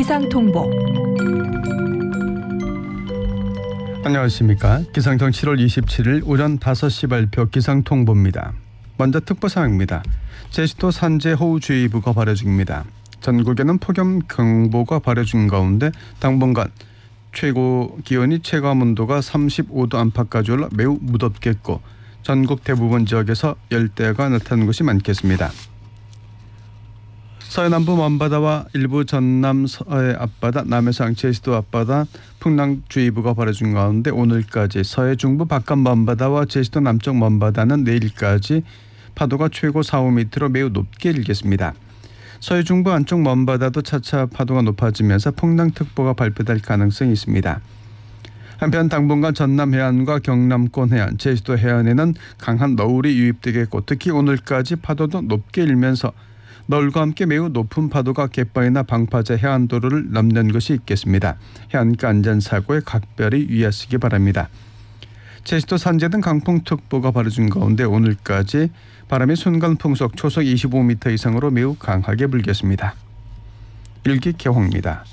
기상통보. 안녕하십니까. 기상청 7월 27일 오전 5시 발표 기상통보입니다. 먼저 특보사항입니다. 제주도 산재호우주의보가 발효 중입니다. 전국에는 폭염경보가 발효 중 가운데 당분간 최고 기온이 체감온도가 35도 안팎까지 올라 매우 무덥겠고 전국 대부분 지역에서 열대야가 나타나는 곳이 많겠습니다. 서해남부 먼바다와 일부 전남 서해 앞바다, 남해상 제주도 앞바다 풍랑주의보가 발효 중 가운데 오늘까지 서해 중부 바깥 먼바다와 제주도 남쪽 먼바다는 내일까지 파도가 최고 4, 5m로 매우 높게 일겠습니다. 서해 중부 안쪽 먼바다도 차차 파도가 높아지면서 풍랑특보가 발표될 가능성이 있습니다. 한편 당분간 전남 해안과 경남권 해안, 제주도 해안에는 강한 너울이 유입되겠고 특히 오늘까지 파도도 높게 일면서 너울과 함께 매우 높은 파도가 갯바위나 방파제 해안도로를 넘는 것이 있겠습니다. 해안가 안전사고에 각별히 유의하시기 바랍니다. 제주도 산재 등 강풍특보가 발효 중 가운데 오늘까지 바람이 순간풍속 초속 25m 이상으로 매우 강하게 불겠습니다. 일기예보입니다.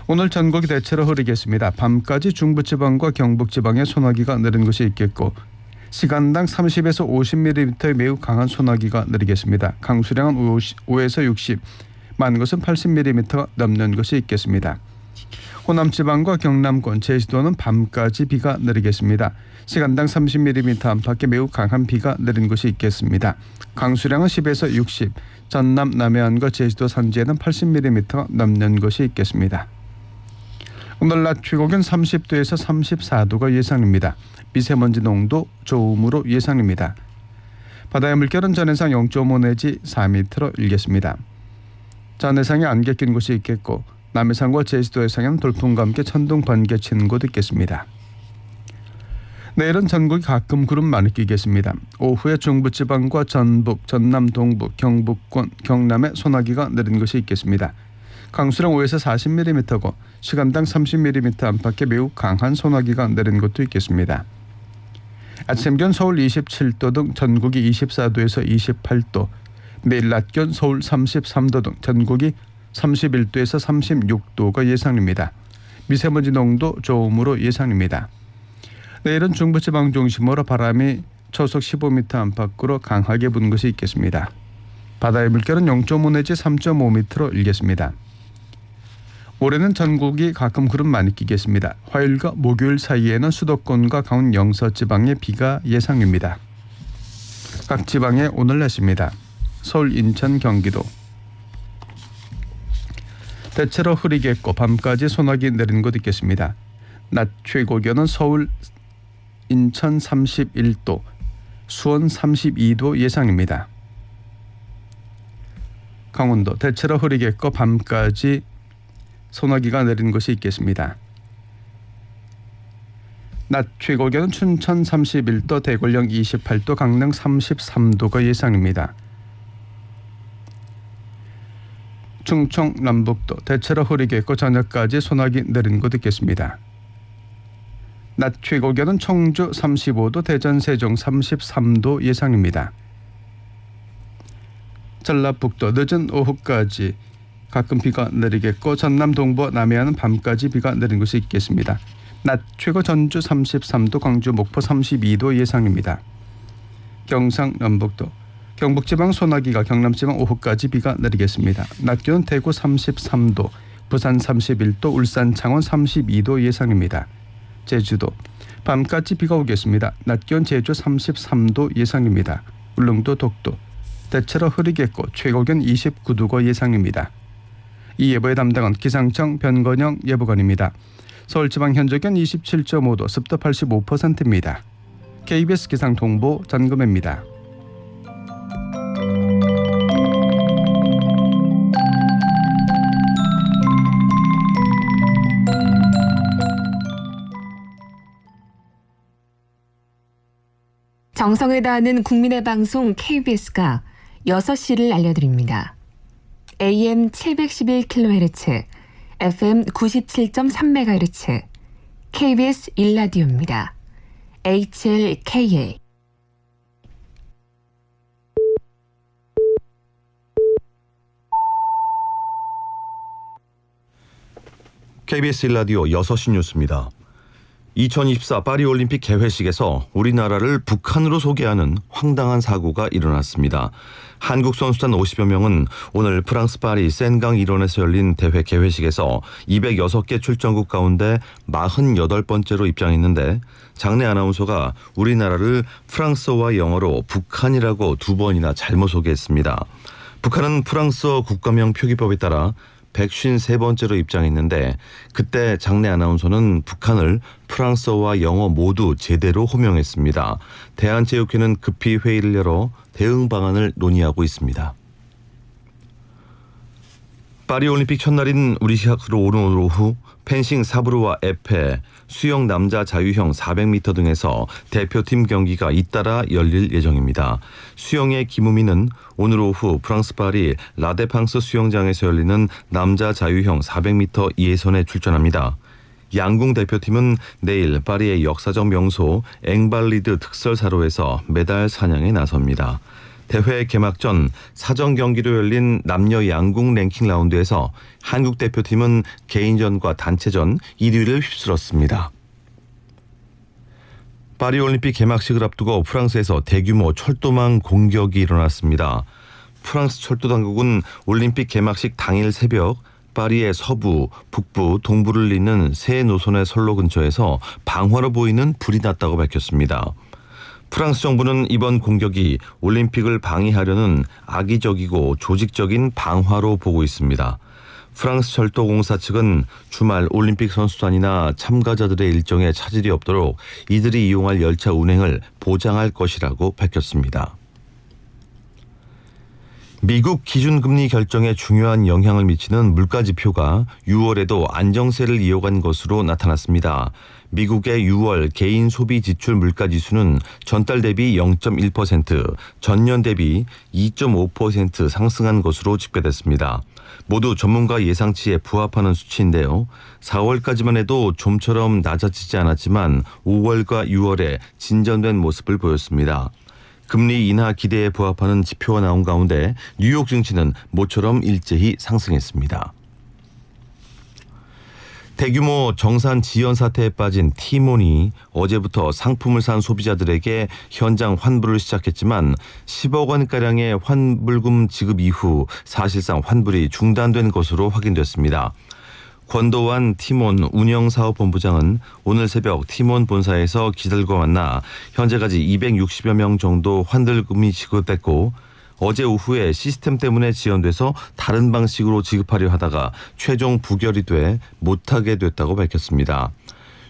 오늘 전국이 대체로 흐리겠습니다. 밤까지 중부지방과 경북지방에 소나기가 내리는 곳이 있겠고 시간당 30에서 50mm의 매우 강한 소나기가 내리겠습니다. 강수량은 5에서 60, 많은 것은 80mm가 넘는 것이 있겠습니다. 호남지방과 경남권, 제주도는 밤까지 비가 내리겠습니다. 시간당 30mm 안팎의 매우 강한 비가 내린 곳이 있겠습니다. 강수량은 10에서 60, 전남 남해안과 제주도 산지에는 80mm가 넘는 곳이 있겠습니다. 오늘 낮 최고기온 30도에서 34도가 예상입니다. 미세먼지 농도 좋음으로 예상입니다. 바다의 물결은 전해상 0.5 내지 4m로 일겠습니다. 전해상에 안개 낀 곳이 있겠고 남해상과 제주도 해상에는 돌풍과 함께 천둥 번개 치는 곳 있겠습니다. 내일은 전국이 가끔 구름 많이 끼겠습니다. 오후에 중부지방과 전북, 전남 동부, 경북권, 경남에 소나기가 내린 곳이 있겠습니다. 강수량 5에서 40mm고 시간당 30mm 안팎의 매우 강한 소나기가 내린 곳도 있겠습니다. 아침 기온 서울 27도 등 전국이 24도에서 28도, 내일 낮 기온 서울 33도 등 전국이 31도에서 36도가 예상입니다. 미세먼지 농도 좋음으로 예상입니다. 내일은 중부지방 중심으로 바람이 초속 15m 안팎으로 강하게 부는 것이 있겠습니다. 바다의 물결은 0.5 내지 3.5m로 일겠습니다. 올해는 전국이 가끔 구름 많이 끼겠습니다. 화요일과 목요일 사이에는 수도권과 강원 영서지방에 비가 예상입니다. 각 지방의 오늘 날씨입니다. 서울, 인천, 경기도 대체로 흐리겠고 밤까지 소나기 내리는 곳 있겠습니다. 낮 최고 기온은 서울, 인천 31도, 수원 32도 예상입니다. 강원도 대체로 흐리겠고 밤까지 소나기가 내리는 곳이 있겠습니다. 낮 최고 기온은 춘천 31도, 대관령 28도, 강릉 33도가 예상입니다. 충청 남북도 대체로 흐리겠고 저녁까지 소나기 내리는 곳 있겠습니다. 낮 최고 기온은 청주 35도, 대전 세종 33도 예상입니다. 전라북도 늦은 오후까지 가끔 비가 내리겠고 전남 동부 남해안은 밤까지 비가 내리는 곳이 있겠습니다. 낮 최고 전주 33도, 광주 목포 32도 예상입니다. 경상 남북도 경북지방 소나기가 경남지방 오후까지 비가 내리겠습니다. 낮 기온 대구 33도, 부산 31도, 울산 창원 32도 예상입니다. 제주도 밤까지 비가 오겠습니다. 낮 기온 제주 33도 예상입니다. 울릉도 독도 대체로 흐리겠고 최고 기온 29도가 예상입니다. 이 예보에 담당한 기상청 변건영 예보관입니다. 서울지방 현재 기온 27.5도, 습도 85%입니다. KBS 기상통보 전금혜입니다. 정성을 다하는 국민의 방송 KBS가 6시를 알려드립니다. AM 711kHz, FM 97.3MHz, KBS 1라디오입니다. HLKA. KBS 1라디오 6시 뉴스입니다. 2024 파리올림픽 개회식에서 우리나라를 북한으로 소개하는 황당한 사고가 일어났습니다. 한국 선수단 50여 명은 오늘 프랑스 파리 센강 일원에서 열린 대회 개회식에서 206개 출전국 가운데 48번째로 입장했는데 장내 아나운서가 우리나라를 프랑스어와 영어로 북한이라고 2번이나 잘못 소개했습니다. 북한은 프랑스어 국가명 표기법에 따라 153번째로 입장했는데 그때 장내 아나운서는 북한을 프랑스어와 영어 모두 제대로 호명했습니다. 대한체육회는 급히 회의를 열어 대응 방안을 논의하고 있습니다. 파리올림픽 첫날인 우리 시각으로 오늘 오후 펜싱 사브르와 에페, 수영 남자 자유형 400m 등에서 대표팀 경기가 잇따라 열릴 예정입니다. 수영의 김우민은 오늘 오후 프랑스 파리 라데팡스 수영장에서 열리는 남자 자유형 400m 예선에 출전합니다. 양궁 대표팀은 내일 파리의 역사적 명소 앵발리드 특설사로에서 메달 사냥에 나섭니다. 대회 개막 전 사전 경기로 열린 남녀 양궁 랭킹 라운드에서 한국 대표팀은 개인전과 단체전 1위를 휩쓸었습니다. 파리올림픽 개막식을 앞두고 프랑스에서 대규모 철도망 공격이 일어났습니다. 프랑스 철도 당국은 올림픽 개막식 당일 새벽 파리의 서부, 북부, 동부를 잇는 세 노선의 선로 근처에서 방화로 보이는 불이 났다고 밝혔습니다. 프랑스 정부는 이번 공격이 올림픽을 방해하려는 악의적이고 조직적인 방화로 보고 있습니다. 프랑스 철도공사 측은 주말 올림픽 선수단이나 참가자들의 일정에 차질이 없도록 이들이 이용할 열차 운행을 보장할 것이라고 밝혔습니다. 미국 기준금리 결정에 중요한 영향을 미치는 물가지표가 6월에도 안정세를 이어간 것으로 나타났습니다. 미국의 6월 개인 소비 지출 물가지수는 전달 대비 0.1%, 전년 대비 2.5% 상승한 것으로 집계됐습니다. 모두 전문가 예상치에 부합하는 수치인데요. 4월까지만 해도 좀처럼 낮아지지 않았지만 5월과 6월에 진전된 모습을 보였습니다. 금리 인하 기대에 부합하는 지표가 나온 가운데 뉴욕 증시는 모처럼 일제히 상승했습니다. 대규모 정산 지연 사태에 빠진 티몬이 어제부터 상품을 산 소비자들에게 현장 환불을 시작했지만 10억 원가량의 환불금 지급 이후 사실상 환불이 중단된 것으로 확인됐습니다. 권도환 티몬 운영사업본부장은 오늘 새벽 티몬 본사에서 기자들과 만나 현재까지 260여 명 정도 환불금이 지급됐고 어제 오후에 시스템 때문에 지연돼서 다른 방식으로 지급하려 하다가 최종 부결이 돼 못하게 됐다고 밝혔습니다.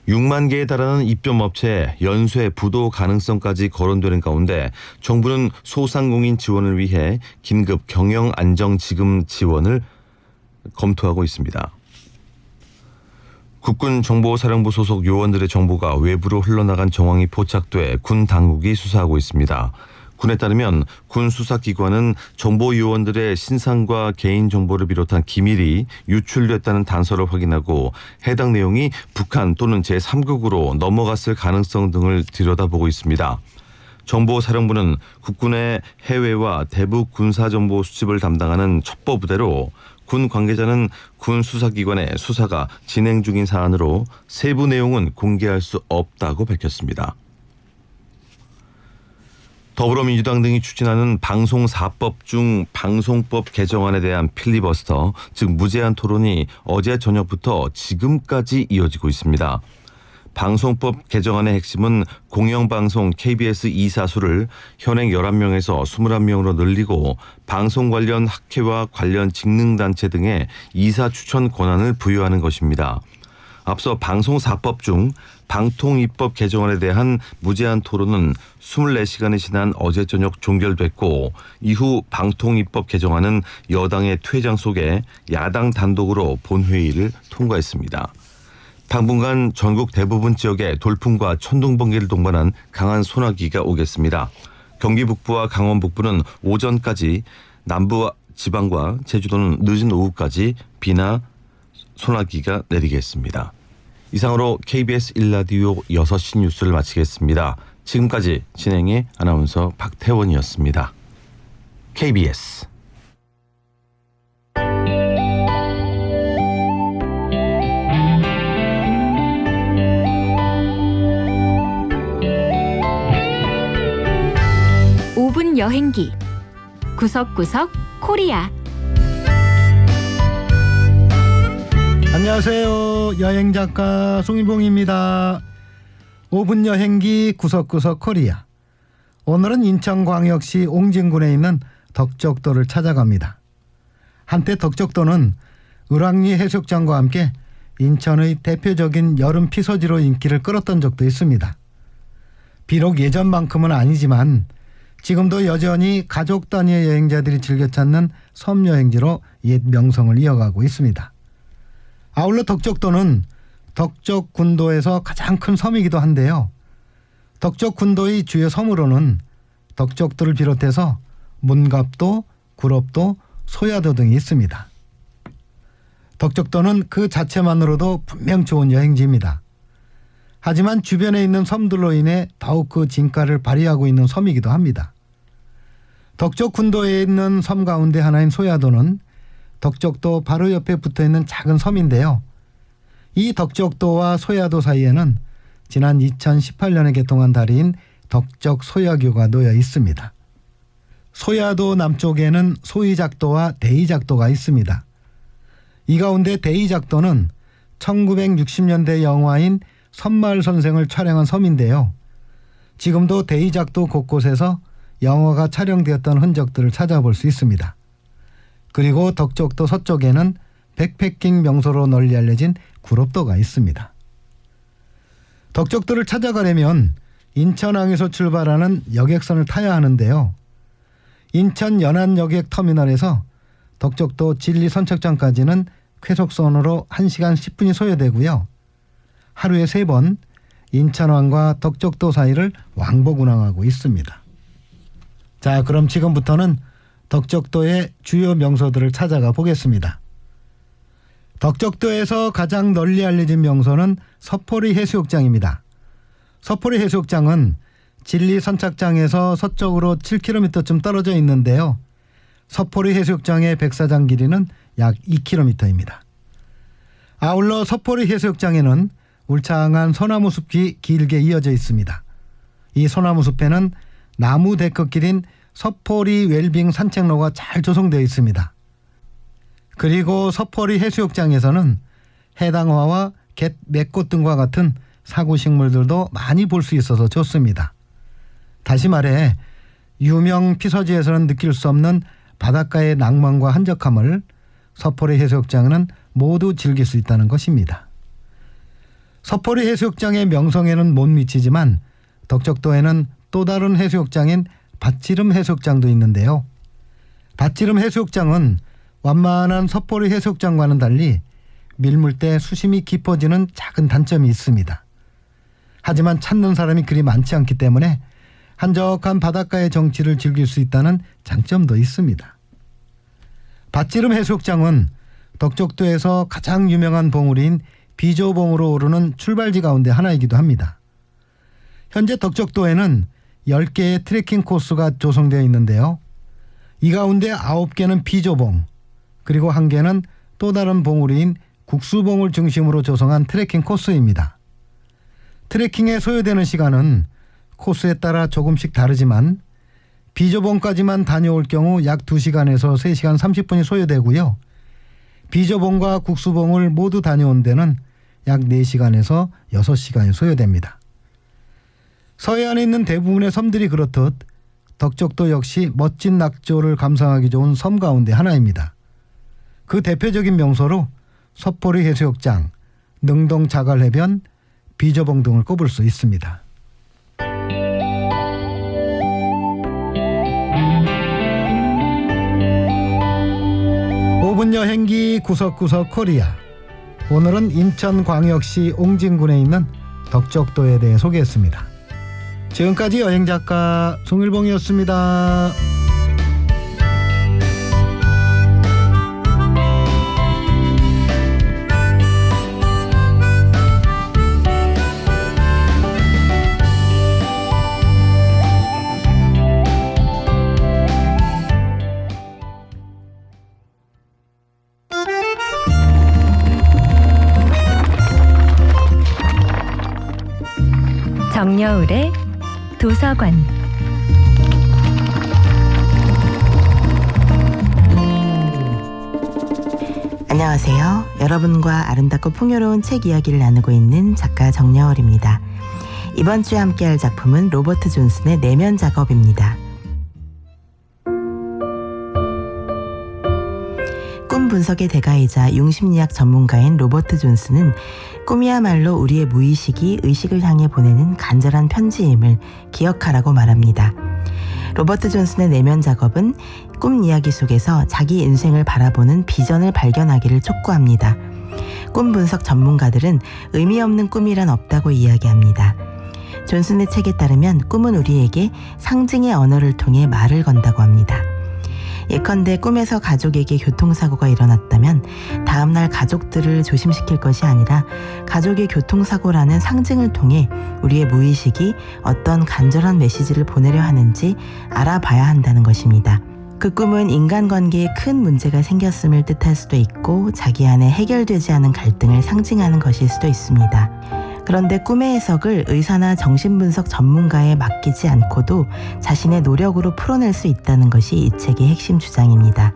6만 개에 달하는 입점업체에 연쇄 부도 가능성까지 거론되는 가운데 정부는 소상공인 지원을 위해 긴급 경영안정지급 지원을 검토하고 있습니다. 국군정보사령부 소속 요원들의 정보가 외부로 흘러나간 정황이 포착돼 군 당국이 수사하고 있습니다. 군에 따르면 군 수사기관은 정보 요원들의 신상과 개인정보를 비롯한 기밀이 유출됐다는 단서를 확인하고 해당 내용이 북한 또는 제3국으로 넘어갔을 가능성 등을 들여다보고 있습니다. 정보사령부는 국군의 해외와 대북 군사정보 수집을 담당하는 첩보부대로 군 관계자는 군 수사기관의 수사가 진행 중인 사안으로 세부 내용은 공개할 수 없다고 밝혔습니다. 더불어민주당 등이 추진하는 방송사법 중 방송법 개정안에 대한 필리버스터, 즉 무제한 토론이 어제 저녁부터 지금까지 이어지고 있습니다. 방송법 개정안의 핵심은 공영방송 KBS 이사수를 현행 11명에서 21명으로 늘리고 방송 관련 학회와 관련 직능단체 등의 이사 추천 권한을 부여하는 것입니다. 앞서 방송사법 중 방통위법 개정안에 대한 무제한 토론은 24시간이 지난 어제 저녁 종결됐고 이후 방통위법 개정안은 여당의 퇴장 속에 야당 단독으로 본회의를 통과했습니다. 당분간 전국 대부분 지역에 돌풍과 천둥 번개를 동반한 강한 소나기가 오겠습니다. 경기 북부와 강원 북부는 오전까지, 남부 지방과 제주도는 늦은 오후까지 비나 소나기가 내리겠습니다. 이상으로 KBS 1라디오 6시 뉴스를 마치겠습니다. 지금까지 진행의 아나운서 박태원이었습니다. KBS 여행기 구석구석 코리아. 안녕하세요. 여행작가 송일봉입니다. 5분 여행기 구석구석 코리아. 오늘은 인천광역시 옹진군에 있는 덕적도를 찾아갑니다. 한때 덕적도는 을왕리 해수욕장과 함께 인천의 대표적인 여름 피서지로 인기를 끌었던 적도 있습니다. 비록 예전만큼은 아니지만 지금도 여전히 가족 단위의 여행자들이 즐겨 찾는 섬 여행지로 옛 명성을 이어가고 있습니다. 아울러 덕적도는 덕적군도에서 가장 큰 섬이기도 한데요. 덕적군도의 주요 섬으로는 덕적도를 비롯해서 문갑도, 구럽도, 소야도 등이 있습니다. 덕적도는 그 자체만으로도 분명 좋은 여행지입니다. 하지만 주변에 있는 섬들로 인해 더욱 그 진가를 발휘하고 있는 섬이기도 합니다. 덕적군도에 있는 섬 가운데 하나인 소야도는 덕적도 바로 옆에 붙어있는 작은 섬인데요. 이 덕적도와 소야도 사이에는 지난 2018년에 개통한 다리인 덕적소야교가 놓여 있습니다. 소야도 남쪽에는 소이작도와 대이작도가 있습니다. 이 가운데 대이작도는 1960년대 영화인 섬마을 선생을 촬영한 섬인데요. 지금도 대이작도 곳곳에서 영화가 촬영되었던 흔적들을 찾아볼 수 있습니다. 그리고 덕적도 서쪽에는 백패킹 명소로 널리 알려진 구럽도가 있습니다. 덕적도를 찾아가려면 인천항에서 출발하는 여객선을 타야 하는데요. 인천 연안여객 터미널에서 덕적도 진리 선착장까지는 쾌속선으로 1시간 10분이 소요되고요. 하루에 3번 인천항과 덕적도 사이를 왕복 운항하고 있습니다. 자, 그럼 지금부터는 덕적도의 주요 명소들을 찾아가 보겠습니다. 덕적도에서 가장 널리 알려진 명소는 서포리 해수욕장입니다. 서포리 해수욕장은 진리 선착장에서 서쪽으로 7km쯤 떨어져 있는데요. 서포리 해수욕장의 백사장 길이는 약 2km입니다. 아울러 서포리 해수욕장에는 울창한 소나무 숲이 길게 이어져 있습니다. 이 소나무 숲에는 나무 데크길인 서포리 웰빙 산책로가 잘 조성되어 있습니다. 그리고 서포리 해수욕장에서는 해당화와 갯, 맥꽃 등과 같은 사구식물들도 많이 볼 수 있어서 좋습니다. 다시 말해 유명 피서지에서는 느낄 수 없는 바닷가의 낭만과 한적함을 서포리 해수욕장은 모두 즐길 수 있다는 것입니다. 서포리 해수욕장의 명성에는 못 미치지만 덕적도에는 또 다른 해수욕장인 밭지름 해수욕장도 있는데요. 밭지름 해수욕장은 완만한 서포리 해수욕장과는 달리 밀물때 수심이 깊어지는 작은 단점이 있습니다. 하지만 찾는 사람이 그리 많지 않기 때문에 한적한 바닷가의 정취를 즐길 수 있다는 장점도 있습니다. 밭지름 해수욕장은 덕적도에서 가장 유명한 봉우리인 비조봉으로 오르는 출발지 가운데 하나이기도 합니다. 현재 덕적도에는 10개의 트레킹 코스가 조성되어 있는데요. 이 가운데 9개는 비조봉, 그리고 1개는 또 다른 봉우리인 국수봉을 중심으로 조성한 트레킹 코스입니다. 트레킹에 소요되는 시간은 코스에 따라 조금씩 다르지만 비조봉까지만 다녀올 경우 약 2시간에서 3시간 30분이 소요되고요. 비조봉과 국수봉을 모두 다녀온 데는 약 4시간에서 6시간이 소요됩니다. 서해안에 있는 대부분의 섬들이 그렇듯 덕적도 역시 멋진 낙조를 감상하기 좋은 섬 가운데 하나입니다. 그 대표적인 명소로 서포리 해수욕장, 능동 자갈해변, 비조봉 등을 꼽을 수 있습니다. 오분 여행기 구석구석 코리아. 오늘은 인천광역시 옹진군에 있는 덕적도에 대해 소개했습니다. 지금까지 여행작가 송일봉이었습니다. 정여울의 도서관. 안녕하세요. 여러분과 아름답고 풍요로운 책 이야기를 나누고 있는 작가 정여울입니다. 이번 주에 함께할 작품은 로버트 존슨의 내면 작업입니다. 꿈 분석의 대가이자 융심리학 전문가인 로버트 존슨은 꿈이야말로 우리의 무의식이 의식을 향해 보내는 간절한 편지임을 기억하라고 말합니다. 로버트 존슨의 내면 작업은 꿈 이야기 속에서 자기 인생을 바라보는 비전을 발견하기를 촉구합니다. 꿈 분석 전문가들은 의미 없는 꿈이란 없다고 이야기합니다. 존슨의 책에 따르면 꿈은 우리에게 상징의 언어를 통해 말을 건다고 합니다. 예컨대 꿈에서 가족에게 교통사고가 일어났다면 다음날 가족들을 조심시킬 것이 아니라 가족의 교통사고라는 상징을 통해 우리의 무의식이 어떤 간절한 메시지를 보내려 하는지 알아봐야 한다는 것입니다. 그 꿈은 인간관계에 큰 문제가 생겼음을 뜻할 수도 있고 자기 안에 해결되지 않은 갈등을 상징하는 것일 수도 있습니다. 그런데 꿈의 해석을 의사나 정신분석 전문가에 맡기지 않고도 자신의 노력으로 풀어낼 수 있다는 것이 이 책의 핵심 주장입니다.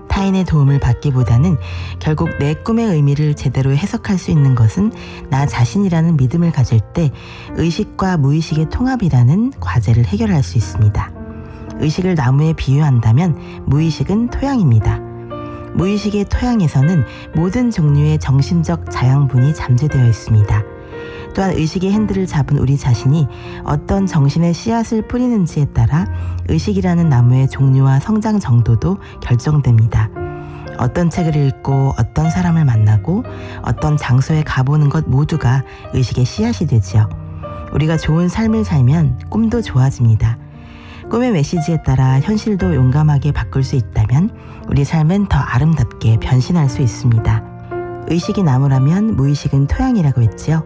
타인의 도움을 받기보다는 결국 내 꿈의 의미를 제대로 해석할 수 있는 것은 나 자신이라는 믿음을 가질 때 의식과 무의식의 통합이라는 과제를 해결할 수 있습니다. 의식을 나무에 비유한다면 무의식은 토양입니다. 무의식의 토양에서는 모든 종류의 정신적 자양분이 잠재되어 있습니다. 또한 의식의 핸들을 잡은 우리 자신이 어떤 정신의 씨앗을 뿌리는지에 따라 의식이라는 나무의 종류와 성장 정도도 결정됩니다. 어떤 책을 읽고 어떤 사람을 만나고 어떤 장소에 가보는 것 모두가 의식의 씨앗이 되지요. 우리가 좋은 삶을 살면 꿈도 좋아집니다. 꿈의 메시지에 따라 현실도 용감하게 바꿀 수 있다면 우리 삶은 더 아름답게 변신할 수 있습니다. 의식이 나무라면 무의식은 토양이라고 했지요.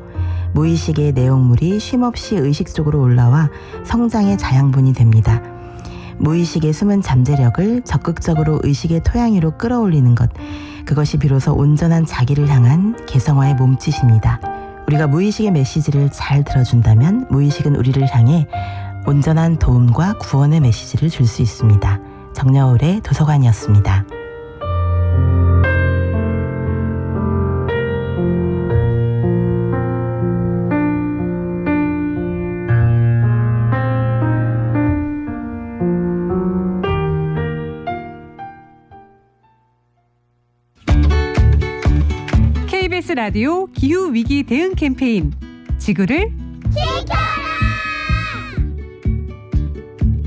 무의식의 내용물이 쉼없이 의식 속으로 올라와 성장의 자양분이 됩니다. 무의식의 숨은 잠재력을 적극적으로 의식의 토양 위로 끌어올리는 것, 그것이 비로소 온전한 자기를 향한 개성화의 몸짓입니다. 우리가 무의식의 메시지를 잘 들어준다면 무의식은 우리를 향해 온전한 도움과 구원의 메시지를 줄 수 있습니다. 정여울의 도서관이었습니다. KBS 라디오 기후위기 대응 캠페인 지구를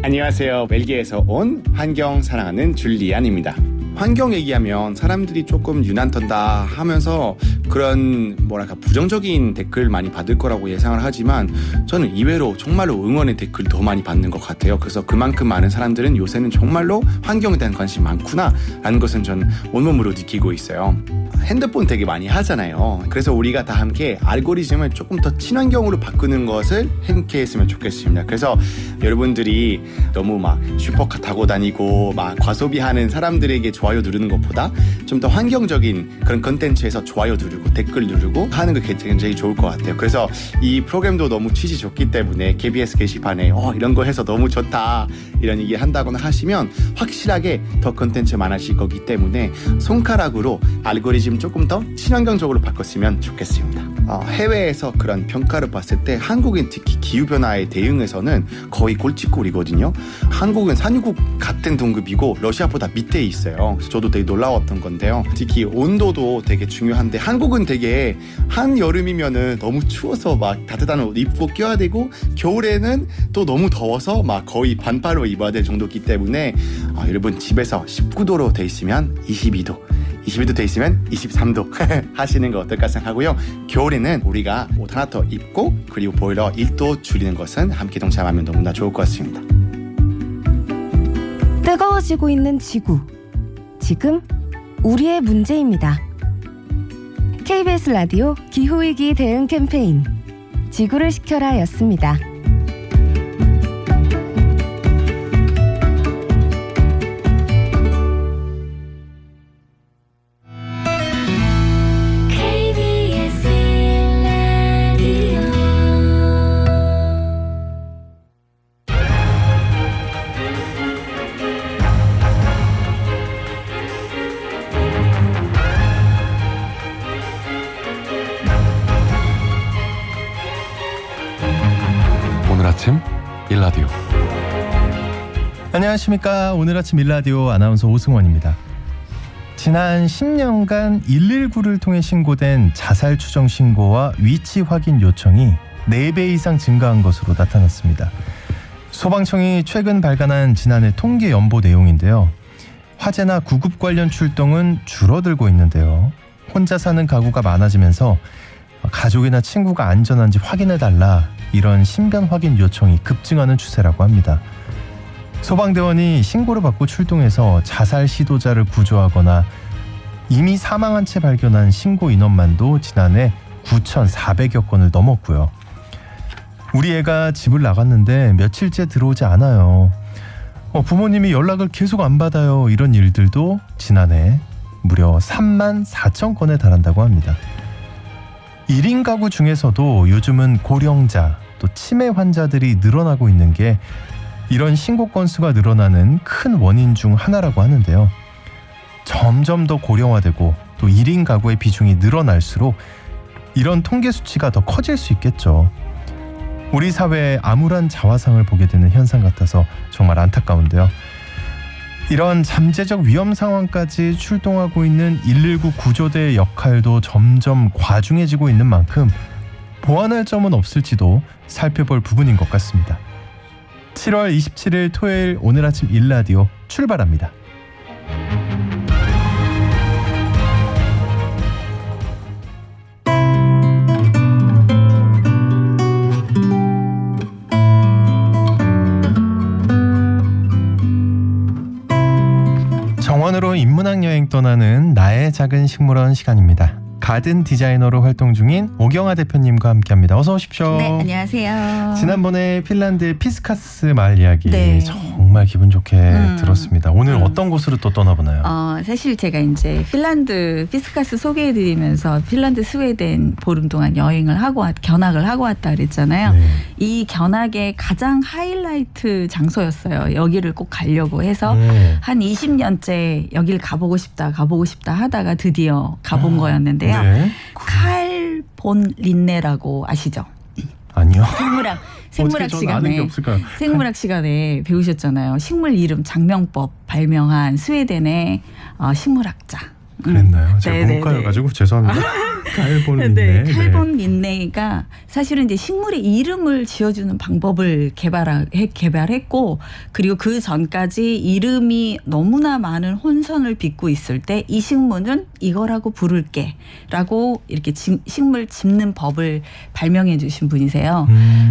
안녕하세요. 벨기에에서 온 환경 사랑하는 줄리안입니다. 환경 얘기하면 사람들이 조금 유난 턴다 하면서 그런 부정적인 댓글 많이 받을 거라고 예상을 하지만 저는 의외로 정말로 응원의 댓글 더 많이 받는 것 같아요. 그래서 그만큼 많은 사람들은 요새는 정말로 환경에 대한 관심이 많구나 라는 것은 전 온몸으로 느끼고 있어요. 핸드폰 되게 많이 하잖아요. 그래서 우리가 다 함께 알고리즘을 조금 더 친환경으로 바꾸는 것을 함께 했으면 좋겠습니다. 그래서 여러분들이 너무 슈퍼카 타고 다니고 과소비하는 사람들에게 좋아요 누르는 것보다 좀 더 환경적인 그런 컨텐츠에서 좋아요 누르고 댓글 누르고 하는 게 굉장히 좋을 것 같아요. 그래서 이 프로그램도 너무 취지 좋기 때문에 KBS 게시판에 이런 거 해서 너무 좋다 이런 얘기 한다거나 하시면 확실하게 더 컨텐츠 많아질 거기 때문에 손가락으로 알고리즘 조금 더 친환경적으로 바꿨으면 좋겠습니다. 해외에서 그런 평가를 봤을 때 한국은 특히 기후변화에 대응해서는 거의 골칫골이거든요. 한국은 산유국 같은 등급이고 러시아보다 밑에 있어요. 그래서 저도 되게 놀라웠던 건데요. 특히 온도도 되게 중요한데 한국은 되게 한여름이면은 너무 추워서 따뜻한 옷 입고 껴야 되고 겨울에는 또 너무 더워서 거의 반팔로 입어야 될 정도이기 때문에 여러분 집에서 19도로 돼 있으면 22도 돼 있으면 23도 하시는 거 어떨까 생각하고요. 겨울에는 우리가 옷 하나 더 입고 그리고 보일러 1도 줄이는 것은 함께 동참하면 너무나 좋을 것 같습니다. 뜨거워지고 있는 지구. 지금 우리의 문제입니다. KBS 라디오 기후위기 대응 캠페인 지구를 지켜라 였습니다. 일라디오. 안녕하십니까. 오늘 아침 일라디오 아나운서 오승원입니다. 지난 10년간 119를 통해 신고된 자살 추정 신고와 위치 확인 요청이 4배 이상 증가한 것으로 나타났습니다. 소방청이 최근 발간한 지난해 통계 연보 내용인데요. 화재나 구급 관련 출동은 줄어들고 있는데요. 혼자 사는 가구가 많아지면서 가족이나 친구가 안전한지 확인해달라, 이런 신변 확인 요청이 급증하는 추세라고 합니다. 소방대원이 신고를 받고 출동해서 자살 시도자를 구조하거나 이미 사망한 채 발견한 신고 인원만도 지난해 9,400여 건을 넘었고요. 우리 애가 집을 나갔는데 며칠째 들어오지 않아요. 부모님이 연락을 계속 안 받아요. 이런 일들도 지난해 무려 34,000건에 달한다고 합니다. 1인 가구 중에서도 요즘은 고령자, 또 치매 환자들이 늘어나고 있는 게 이런 신고 건수가 늘어나는 큰 원인 중 하나라고 하는데요. 점점 더 고령화되고 또 1인 가구의 비중이 늘어날수록 이런 통계 수치가 더 커질 수 있겠죠. 우리 사회의 암울한 자화상을 보게 되는 현상 같아서 정말 안타까운데요. 이런 잠재적 위험 상황까지 출동하고 있는 119 구조대의 역할도 점점 과중해지고 있는 만큼 보완할 점은 없을지도 살펴볼 부분인 것 같습니다. 7월 27일 토요일 오늘 아침 일라디오 출발합니다. 정원으로 인문학 여행 떠나는 나의 작은 식물원 시간입니다. 가든 디자이너로 활동 중인 오경아 대표님과 함께합니다. 어서 오십시오. 네, 안녕하세요. 지난번에 핀란드의 피스카스 마을 이야기 네. 정말 기분 좋게 들었습니다. 오늘 어떤 곳으로 또 떠나보나요? 사실 제가 이제 핀란드 피스카스 소개해드리면서 핀란드 스웨덴 보름 동안 여행을 하고 견학을 하고 왔다 그랬잖아요. 네. 이 견학의 가장 하이라이트 장소였어요. 여기를 꼭 가려고 해서 한 20년째 여기를 가보고 싶다 하다가 드디어 가본 거였는데요. 네. 칼 본 린네라고 아시죠? 아니요. 생물학 시간에 생물학 시간에 배우셨잖아요. 식물 이름 장명법 발명한 스웨덴의 식물학자. 그랬나요? 제가 문과여가지고 죄송합니다. 칼본 린네. 칼본 린네가 사실은 이제 식물의 이름을 지어주는 방법을 개발했고, 그리고 그 전까지 이름이 너무나 많은 혼선을 빚고 있을 때 이 식물은 이거라고 부를게라고 이렇게 식물 짚는 법을 발명해 주신 분이세요.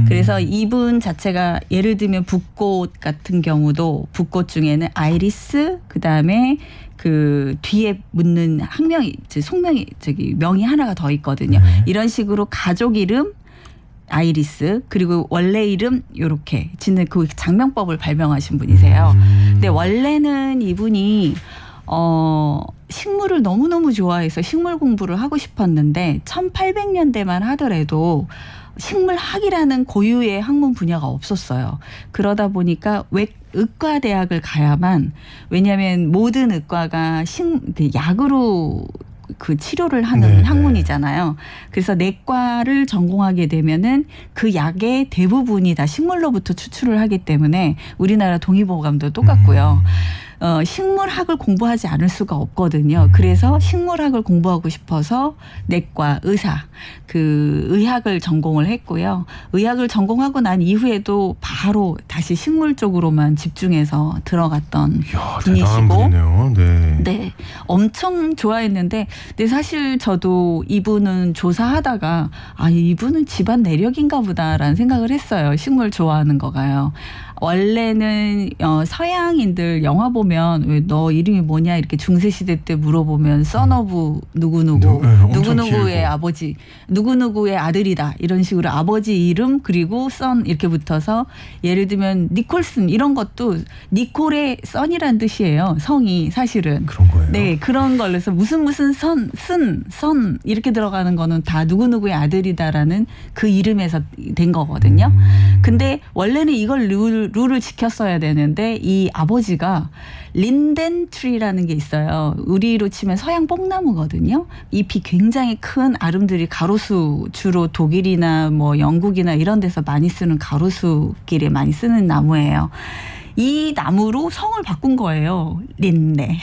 그래서 이분 자체가 예를 들면 붓꽃 같은 경우도 붓꽃 중에는 아이리스, 그 다음에 그 뒤에 묻는 명이 하나가 더 있거든요. 이런 식으로 가족 이름 아이리스, 그리고 원래 이름 요렇게 짓는 그 장명법을 발명하신 분이세요. 근데 원래는 이분이 식물을 너무너무 좋아해서 식물 공부를 하고 싶었는데 1800년대만 하더라도 식물학이라는 고유의 학문 분야가 없었어요. 그러다 보니까 의과대학을 가야만, 왜냐하면 모든 의과가 약으로 그 치료를 하는 학문이잖아요. 그래서 내과를 전공하게 되면은 그 약의 대부분이 다 식물로부터 추출을 하기 때문에 우리나라 동의보감도 똑같고요. 식물학을 공부하지 않을 수가 없거든요. 그래서 식물학을 공부하고 싶어서 내과, 의사, 그 의학을 전공을 했고요. 의학을 전공하고 난 이후에도 바로 다시 식물 쪽으로만 집중해서 들어갔던 분이시고, 네, 엄청 좋아했는데, 근데 사실 저도 이분은 조사하다가 이분은 집안 내력인가 보다라는 생각을 했어요. 식물 좋아하는 거가요. 원래는 서양인들 영화 보면 왜 너 이름이 뭐냐 이렇게 중세시대 때 물어보면 son of 누구누구의 아버지, 누구누구의 아들이다 이런 식으로 아버지 이름 그리고 son 이렇게 붙어서, 예를 들면 니콜슨 이런 것도 니콜의 son이란 뜻이에요. 성이 사실은. 그런 거예요? 네, 그런 걸로 해서 무슨 선 이렇게 들어가는 거는 다 누구누구의 아들이다라는 그 이름에서 된 거거든요. 근데 원래는 이걸 룰을 지켰어야 되는데 이 아버지가 린덴 트리라는 게 있어요. 우리로 치면 서양 뽕나무거든요. 잎이 굉장히 큰 아름드리 가로수, 주로 독일이나 뭐 영국이나 이런 데서 많이 쓰는 가로수길에 많이 쓰는 나무예요. 이 나무로 성을 바꾼 거예요. 린네.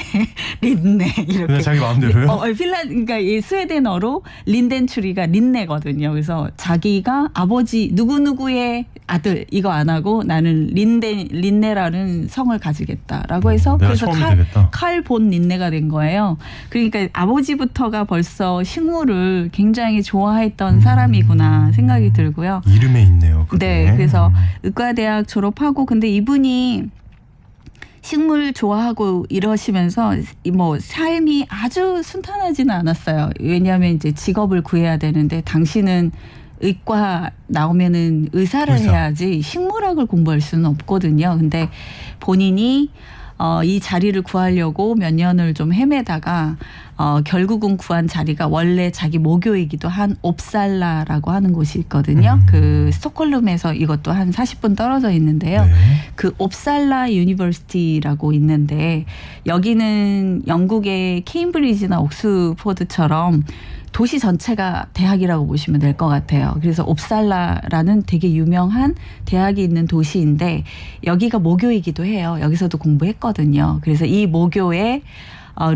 린네. 이렇게. 그냥 자기 마음대로요? 그러니까 이 스웨덴어로 린덴추리가 린네거든요. 그래서 자기가 아버지 누구누구의 아들 이거 안 하고 나는 린네라는 성을 가지겠다라고 해서 그래서 칼 본 린네가 된 거예요. 그러니까 아버지부터가 벌써 식물을 굉장히 좋아했던 사람이구나 생각이 들고요. 이름에 있네요. 그게. 네. 그래서 의과대학 졸업하고 근데 이분이 식물 좋아하고 이러시면서 뭐 삶이 아주 순탄하지는 않았어요. 왜냐하면 이제 직업을 구해야 되는데 당신은 의과 나오면은 의사를 해야지 식물학을 공부할 수는 없거든요. 근데 본인이 이 자리를 구하려고 몇 년을 좀 헤매다가 결국은 구한 자리가 원래 자기 모교이기도 한 옵살라라고 하는 곳이 있거든요. 그 스톡홀름에서 이것도 한 40분 떨어져 있는데요. 네. 그 옵살라 유니버시티라고 있는데 여기는 영국의 케임브리지나 옥스포드처럼 도시 전체가 대학이라고 보시면 될 것 같아요. 그래서 옵살라라는 되게 유명한 대학이 있는 도시인데 여기가 모교이기도 해요. 여기서도 공부했거든요. 그래서 이 모교에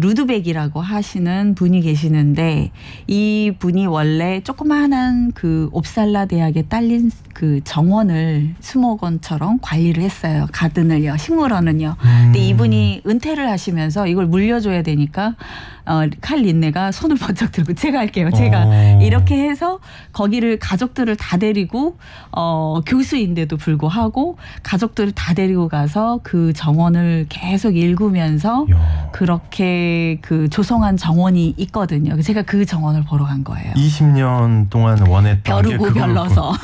루드백이라고 하시는 분이 계시는데 이 분이 원래 조그마한 그 옵살라 대학에 딸린 그 정원을 수목원처럼 관리를 했어요. 가든을요. 식물원은요. 근데 이분이 은퇴를 하시면서 이걸 물려줘야 되니까 칼 린네가 손을 번쩍 들고 제가 할게요. 제가 이렇게 해서 거기를 가족들을 다 데리고 교수인데도 불구하고 가족들을 다 데리고 가서 그 정원을 계속 일구면서 그렇게 그 조성한 정원이 있거든요. 제가 그 정원을 보러 간 거예요. 20년 동안 원했던 벼르고 별러서.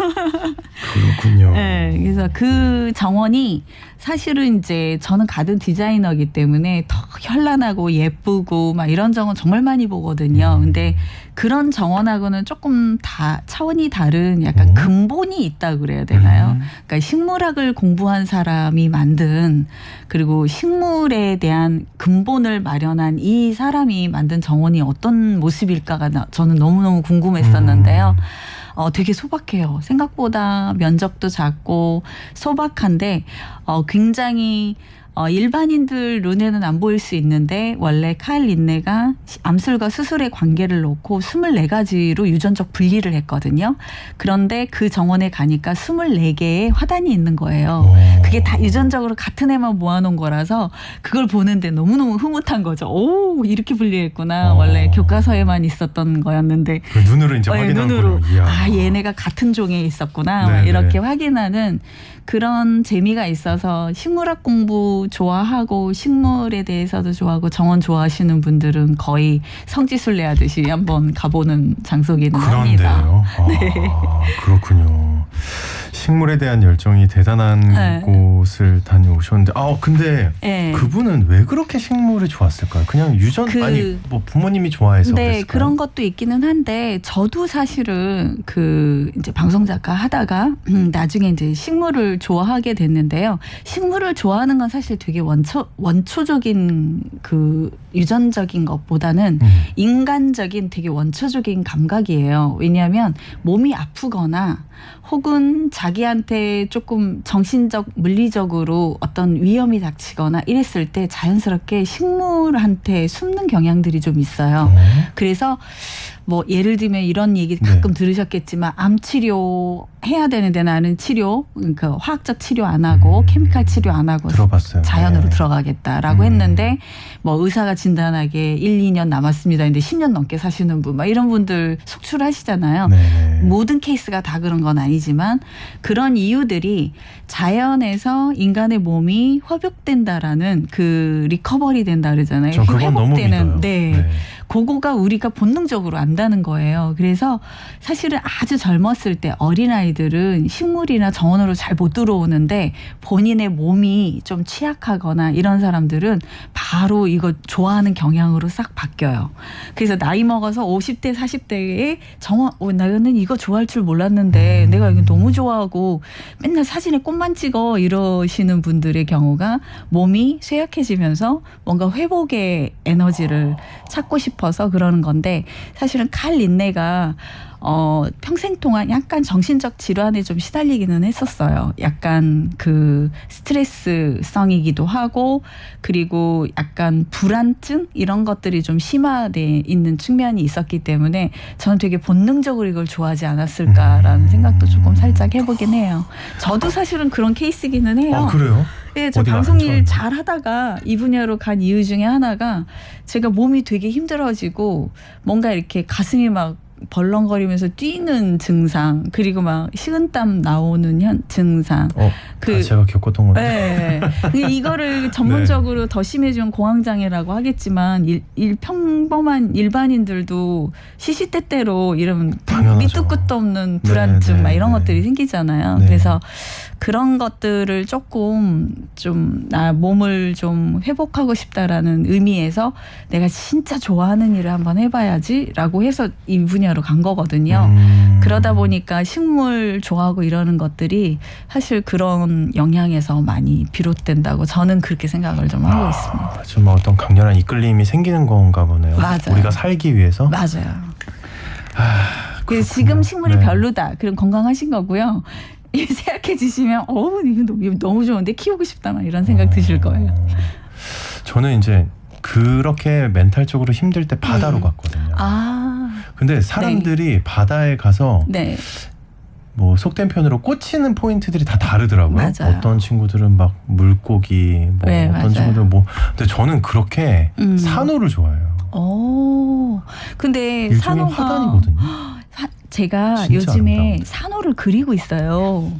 그렇군요. 네, 그래서 그 정원이 사실은 이제 저는 가든 디자이너이기 때문에 더 현란하고 예쁘고 막 이런 정원 정말 많이 보거든요. 근데 그런 정원하고는 조금 차원이 다른 약간 근본이 있다 그래야 되나요? 그러니까 식물학을 공부한 사람이 만든 그리고 식물에 대한 근본을 마련한 이 사람이 만든 정원이 어떤 모습일까가 저는 너무너무 궁금했었는데요. 되게 소박해요. 생각보다 면적도 작고 소박한데 굉장히 일반인들 눈에는 안 보일 수 있는데 원래 칼 린네가 암술과 수술의 관계를 놓고 24가지로 유전적 분리를 했거든요. 그런데 그 정원에 가니까 24개의 화단이 있는 거예요. 그게 다 유전적으로 같은 애만 모아놓은 거라서 그걸 보는데 너무너무 흐뭇한 거죠. 오, 이렇게 분리했구나. 원래 교과서에만 있었던 거였는데 그 눈으로 이제 확인하는 거예요. 얘네가 같은 종에 있었구나. 이렇게 확인하는 그런 재미가 있어서 식물학 공부 좋아하고 식물에 대해서도 좋아하고 정원 좋아하시는 분들은 거의 성지순례 하듯이 한번 가보는 장소기는 합니다. 네. 그렇군요. 식물에 대한 열정이 대단한 곳을 다녀오셨는데 근데 그분은 왜 그렇게 식물이 좋았을까요? 그냥 아니 뭐 부모님이 좋아해서 그랬을까요? 그런 것도 있기는 한데 저도 사실은 그 이제 방송 작가 하다가 나중에 이제 식물을 좋아하게 됐는데요. 식물을 좋아하는 건 사실 되게 원초적인 그 유전적인 것보다는 인간적인 되게 원초적인 감각이에요. 왜냐하면 몸이 아프거나 혹은 자기한테 조금 정신적, 물리적으로 어떤 위험이 닥치거나 이랬을 때 자연스럽게 식물한테 숨는 경향들이 좀 있어요. 그래서 뭐 예를 들면 이런 얘기 가끔 들으셨겠지만 암 치료 해야 되는데 나는 그러니까 화학적 치료 안 하고 케미칼 치료 안 하고 들어봤어요. 자연으로 들어가겠다라고 했는데 뭐 의사가 진단하게 1, 2년 남았습니다. 근데 10년 넘게 사시는 분 막 이런 분들 속출하시잖아요. 모든 케이스가 다 그런 건 아니지만 그런 이유들이 자연에서 인간의 몸이 회복된다라는 그 리커버리 된다 그러잖아요. 그건 너무 믿어요. 그거가 우리가 본능적으로 안다는 거예요. 그래서 사실은 아주 젊었을 때 어린아이들은 식물이나 정원으로 잘 못 들어오는데 본인의 몸이 좀 취약하거나 이런 사람들은 바로 이거 좋아하는 경향으로 싹 바뀌어요. 그래서 나이 먹어서 50대 40대에 정원 나는 이거 좋아할 줄 몰랐는데 내가 이거 너무 좋아하고 맨날 사진에 꽃만 찍어 이러시는 분들의 경우가 몸이 쇠약해지면서 뭔가 회복의 에너지를 찾고 싶어서 그러는 건데 사실은 칼 린네가 평생 동안 약간 정신적 질환에 좀 시달리기는 했었어요. 약간 그 스트레스성이기도 하고 그리고 약간 불안증 이런 것들이 좀 심화돼 있는 측면이 있었기 때문에 저는 되게 본능적으로 이걸 좋아하지 않았을까라는 생각도 조금 살짝 해보긴 해요. 저도 사실은 그런 케이스기는 해요. 아, 그래요? 네, 저 방송 일 잘 하다가 이 분야로 간 이유 중에 하나가 제가 몸이 되게 힘들어지고 뭔가 이렇게 가슴이 막 벌렁거리면서 뛰는 증상 그리고 막 식은땀 나오는 증상. 제가 겪었던 건데. 네. 근데 이거를 전문적으로 더 심해진 공황장애라고 하겠지만 평범한 일반인들도 시시때때로 이런 밑도 끝도 없는 불안증 막 이런 것들이 생기잖아요. 그래서 그런 것들을 조금 좀 몸을 좀 회복하고 싶다라는 의미에서 내가 진짜 좋아하는 일을 한번 해봐야지라고 해서 이 분야로 간 거거든요. 그러다 보니까 식물 좋아하고 이러는 것들이 사실 그런 영향에서 많이 비롯된다고 저는 그렇게 생각을 좀 하고 있습니다. 좀 어떤 강렬한 이끌림이 생기는 건가 보네요. 맞아요. 우리가 살기 위해서. 맞아요. 그래서 지금 식물이 별로다. 그럼 건강하신 거고요. 생각해지시면 이거 너무 좋은데 키우고 싶다 막 이런 생각 드실 거예요. 저는 이제 그렇게 멘탈적으로 힘들 때 바다로 갔거든요. 근데 사람들이 바다에 가서 뭐 속된 표현으로 꽂히는 포인트들이 다 다르더라고요. 맞아요. 어떤 친구들은 막 물고기, 어떤 맞아요. 친구들은 근데 저는 그렇게 산호를 좋아해요. 근데 일종의 산호가 화단이거든요. 제가 요즘에 산호를 그리고 있어요.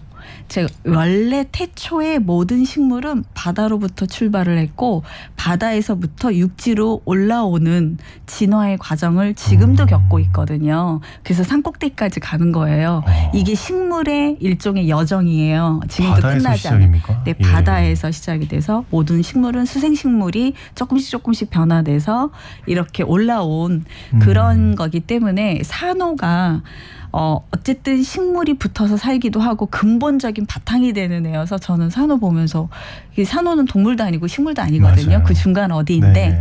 제가 원래 태초에 모든 식물은 바다로부터 출발을 했고 바다에서부터 육지로 올라오는 진화의 과정을 지금도 겪고 있거든요. 그래서 산꼭대기까지 가는 거예요. 이게 식물의 일종의 여정이에요. 지금도 끝나지 않아요. 네, 바다에서 시작이 돼서 모든 식물은 수생식물이 조금씩 변화돼서 이렇게 올라온 그런 거기 때문에 산호가 어쨌든 식물이 붙어서 살기도 하고 근본적인 바탕이 되는 애여서 저는 산호 보면서 산호는 동물도 아니고 식물도 아니거든요. 맞아요. 그 중간 어디인데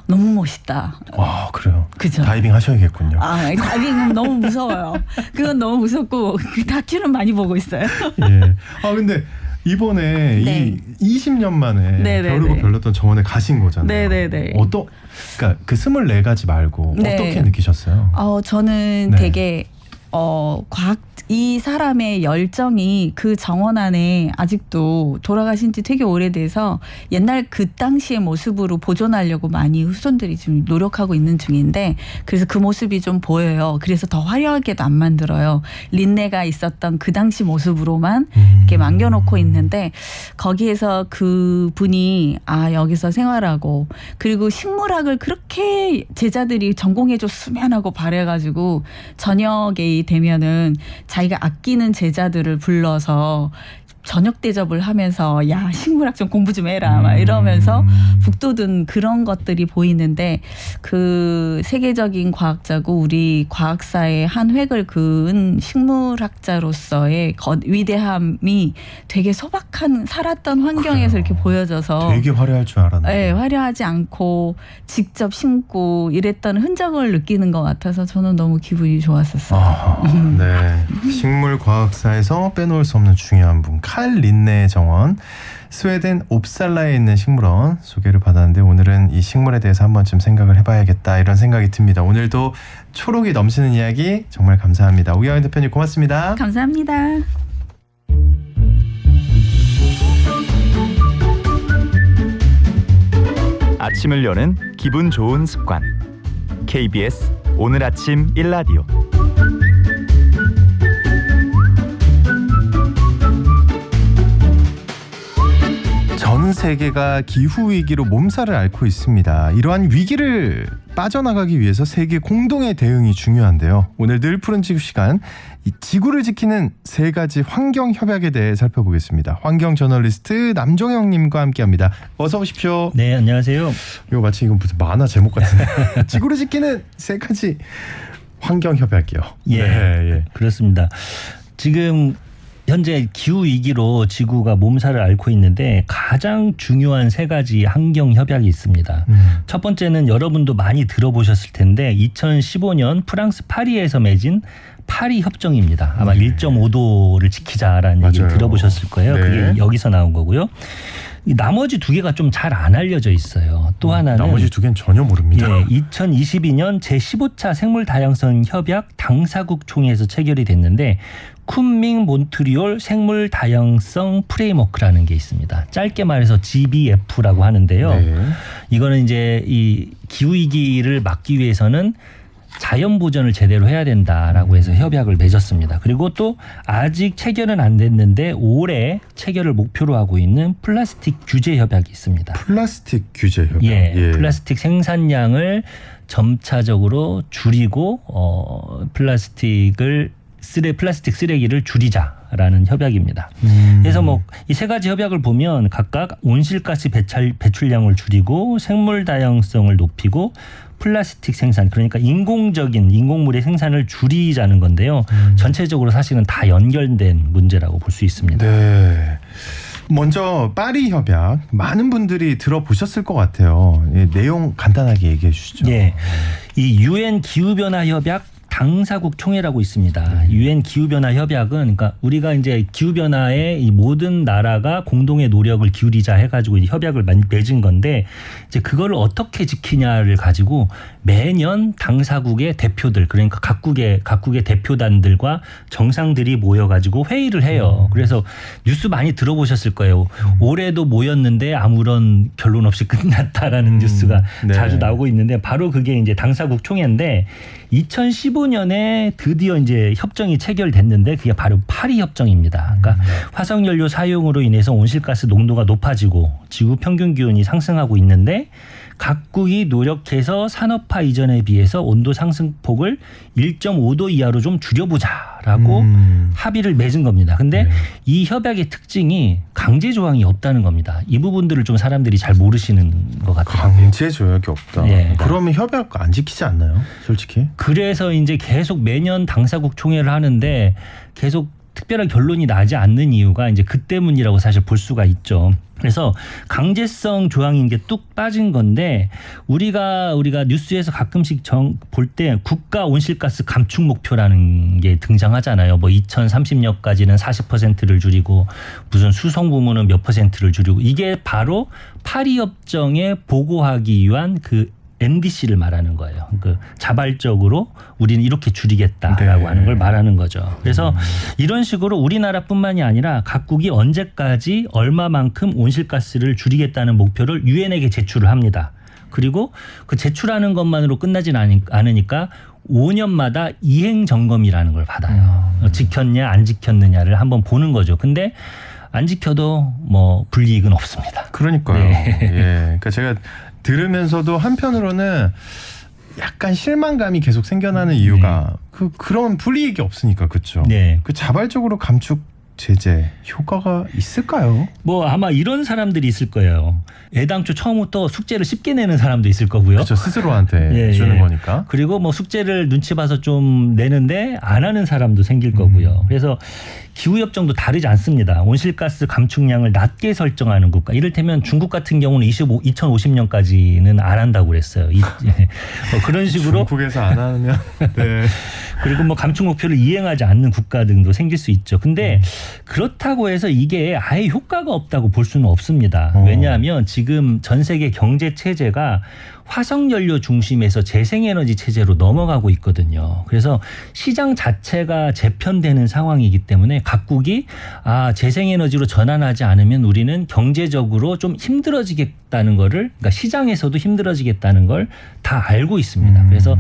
너무 멋있다. 와, 그래요. 그죠? 다이빙 하셔야겠군요. 다이빙은 너무 무서워요. 그건 너무 무섭고 그 다큐는 많이 보고 있어요. 예. 근데 이번에 이 20년 만에 벼르고 별렀던 정원에 가신 거잖아요. 네네네. 그러니까 그 24가지 말고 어떻게 느끼셨어요? 저는 되게 이 사람의 열정이 그 정원 안에 아직도 돌아가신 지 되게 오래돼서 옛날 그 당시의 모습으로 보존하려고 많이 후손들이 지금 노력하고 있는 중인데 그래서 그 모습이 좀 보여요. 그래서 더 화려하게도 안 만들어요. 린네가 있었던 그 당시 모습으로만 이렇게 남겨놓고 있는데 거기에서 그 분이 여기서 생활하고 그리고 식물학을 그렇게 제자들이 전공해줬으면 하고 바래가지고 저녁에 되면은 자기가 아끼는 제자들을 불러서 저녁 대접을 하면서 야 식물학 좀 공부 좀 해라 막 이러면서 북돋은 그런 것들이 보이는데 그 세계적인 과학자고 우리 과학사의 한 획을 그은 식물학자로서의 위대함이 되게 소박한 살았던 환경에서 이렇게 보여져서 되게 화려할 줄 알았는데 네, 화려하지 않고 직접 심고 이랬던 흔적을 느끼는 것 같아서 저는 너무 기분이 좋았었어요. 네, 식물 과학사에서 빼놓을 수 없는 중요한 분 칼 린네 정원 스웨덴 옵살라에 있는 식물원 소개를 받았는데 오늘은 이 식물에 대해서 한 번쯤 생각을 해봐야겠다 이런 생각이 듭니다. 오늘도 초록이 넘치는 이야기 정말 감사합니다. 오기환 대표님 고맙습니다. 감사합니다. 아침을 여는 기분 좋은 습관 KBS 오늘 아침 1라디오 전 세계가 기후위기로 몸살을 앓고 있습니다. 이러한 위기를 빠져나가기 위해서 세계 공동의 대응이 중요한데요. 오늘 늘 푸른 지구 시간, 이 지구를 지키는 3가지 환경 협약에 대해 살펴보겠습니다. 환경 저널리스트 남종영님과 함께합니다. 어서 오십시오. 네, 안녕하세요. 이거 마치 이건 무슨 만화 제목 같은데. 지구를 지키는 3가지 환경 협약이요. 예, 네, 그렇습니다. 지금 현재 기후 위기로 지구가 몸살을 앓고 있는데 가장 중요한 3가지 환경 협약이 있습니다. 첫 번째는 여러분도 많이 들어보셨을 텐데 2015년 프랑스 파리에서 맺은 파리 협정입니다. 아마 1.5도를 지키자라는 얘기를 들어보셨을 거예요. 네. 그게 여기서 나온 거고요. 이 나머지 2개가 좀 잘 안 알려져 있어요. 또 하나는 나머지 2개는 전혀 모릅니다. 예, 2022년 제15차 생물 다양성 협약 당사국 총회에서 체결이 됐는데 쿤밍 몬트리올 생물 다양성 프레임워크라는 게 있습니다. 짧게 말해서 GBF라고 하는데요. 네. 이거는 이제 이 기후 위기를 막기 위해서는 자연 보전을 제대로 해야 된다라고 해서 협약을 맺었습니다. 그리고 또 아직 체결은 안 됐는데 올해 체결을 목표로 하고 있는 플라스틱 규제 협약이 있습니다. 플라스틱 규제 협약. 예, 플라스틱 생산량을 점차적으로 줄이고 플라스틱 쓰레기를 줄이자라는 협약입니다. 그래서 뭐 이 3가지 협약을 보면 각각 온실가스 배출량을 줄이고 생물 다양성을 높이고 플라스틱 생산, 그러니까 인공물의 생산을 줄이자는 건데요. 전체적으로 사실은 다 연결된 문제라고 볼 수 있습니다. 네. 먼저 파리 협약 많은 분들이 들어보셨을 것 같아요. 내용 간단하게 얘기해 주시죠. 네. 이 UN 기후변화 협약 당사국 총회라고 있습니다. UN 기후변화 협약은 그러니까 우리가 이제 기후변화에 이 모든 나라가 공동의 노력을 기울이자 해가지고 이 협약을 맺은 건데 이제 그걸 어떻게 지키냐를 가지고 매년 당사국의 대표들 그러니까 각국의 대표단들과 정상들이 모여가지고 회의를 해요. 그래서 뉴스 많이 들어보셨을 거예요. 올해도 모였는데 아무런 결론 없이 끝났다라는 뉴스가 자주 나오고 있는데 바로 그게 이제 당사국 총회인데 2015년에 드디어 이제 협정이 체결됐는데 그게 바로 파리 협정입니다. 그러니까 화석연료 사용으로 인해서 온실가스 농도가 높아지고 지구 평균 기온이 상승하고 있는데 각국이 노력해서 산업화 이전에 비해서 온도 상승폭을 1.5도 이하로 좀 줄여보자라고 합의를 맺은 겁니다. 근데 이 협약의 특징이 강제 조항이 없다는 겁니다. 이 부분들을 좀 사람들이 잘 모르시는 것 같아요. 강제 조약이 없다. 예. 그러면 협약 안 지키지 않나요? 솔직히? 그래서 이제 계속 매년 당사국 총회를 하는데 계속 특별한 결론이 나지 않는 이유가 이제 그 때문이라고 사실 볼 수가 있죠. 그래서 강제성 조항인 게 뚝 빠진 건데 우리가 뉴스에서 가끔씩 볼 때 국가 온실가스 감축 목표라는 게 등장하잖아요. 뭐 2030년까지는 40%를 줄이고 무슨 수송 부문은 몇 %를 줄이고 이게 바로 파리 협정에 보고하기 위한 그 NDC를 말하는 거예요. 그 자발적으로 우리는 이렇게 줄이겠다라고 하는 걸 말하는 거죠. 그래서 이런 식으로 우리나라뿐만이 아니라 각국이 언제까지 얼마만큼 온실가스를 줄이겠다는 목표를 유엔에게 제출을 합니다. 그리고 그 제출하는 것만으로 끝나진 않으니까 5년마다 이행 점검이라는 걸 받아요. 지켰냐 안 지켰느냐를 한번 보는 거죠. 근데 안 지켜도 뭐 불이익은 없습니다. 그러니까요. 네. 예. 그러니까 제가 들으면서도 한편으로는 약간 실망감이 계속 생겨나는 이유가 그런 불이익이 없으니까 그렇죠. 네. 그 자발적으로 감축 제재 효과가 있을까요? 뭐 아마 이런 사람들이 있을 거예요. 애당초 처음부터 숙제를 쉽게 내는 사람도 있을 거고요. 그렇죠. 스스로한테 주는 거니까. 그리고 뭐 숙제를 눈치 봐서 좀 내는데 안 하는 사람도 생길 거고요. 그래서 기후협정도 다르지 않습니다. 온실가스 감축량을 낮게 설정하는 국가. 이를테면 중국 같은 경우는 2050년까지는 안 한다고 그랬어요. 뭐 그런 식으로. 중국에서 안 하면. 네. 그리고 뭐 감축 목표를 이행하지 않는 국가 등도 생길 수 있죠. 근데 그렇다고 해서 이게 아예 효과가 없다고 볼 수는 없습니다. 왜냐하면 지금 전 세계 경제 체제가 화석연료 중심에서 재생에너지 체제로 넘어가고 있거든요. 그래서 시장 자체가 재편되는 상황이기 때문에 각국이 재생에너지로 전환하지 않으면 우리는 경제적으로 좀 힘들어지겠다는 거를 그러니까 시장에서도 힘들어지겠다는 걸 다 알고 있습니다. 그래서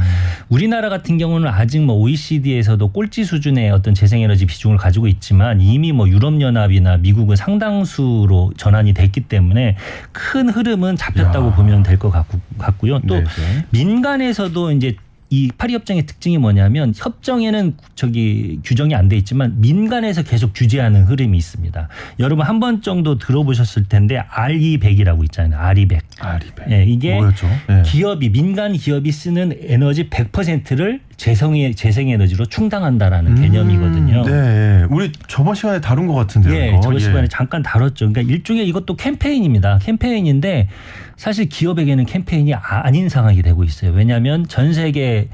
우리나라 같은 경우는 아직 뭐 OECD에서도 꼴찌 수준의 어떤 재생에너지 비중을 가지고 있지만 이미 뭐 유럽연합이나 미국은 상당수로 전환이 됐기 때문에 큰 흐름은 잡혔다고 보면 될 것 같고 같고요. 또 네네. 민간에서도 이제 이 파리협정의 특징이 뭐냐면 협정에는 규정이 안 돼 있지만 민간에서 계속 규제하는 흐름이 있습니다. 여러분 한 번 정도 들어보셨을 텐데 RE100이라고 있잖아요. RE100. RE100. 예, 이게 뭐였죠? 네. 민간 기업이 쓰는 에너지 100%를 재생에너지로 충당한다라는 개념이거든요. 네, 우리 저번 시간에 다룬 것 같은데요. 예, 저번 시간에 잠깐 다뤘죠. 그러니까 일종의 이것도 캠페인입니다. 캠페인인데 사실 기업에게는 캠페인이 아닌 상황이 되고 있어요. 왜냐하면 전 세계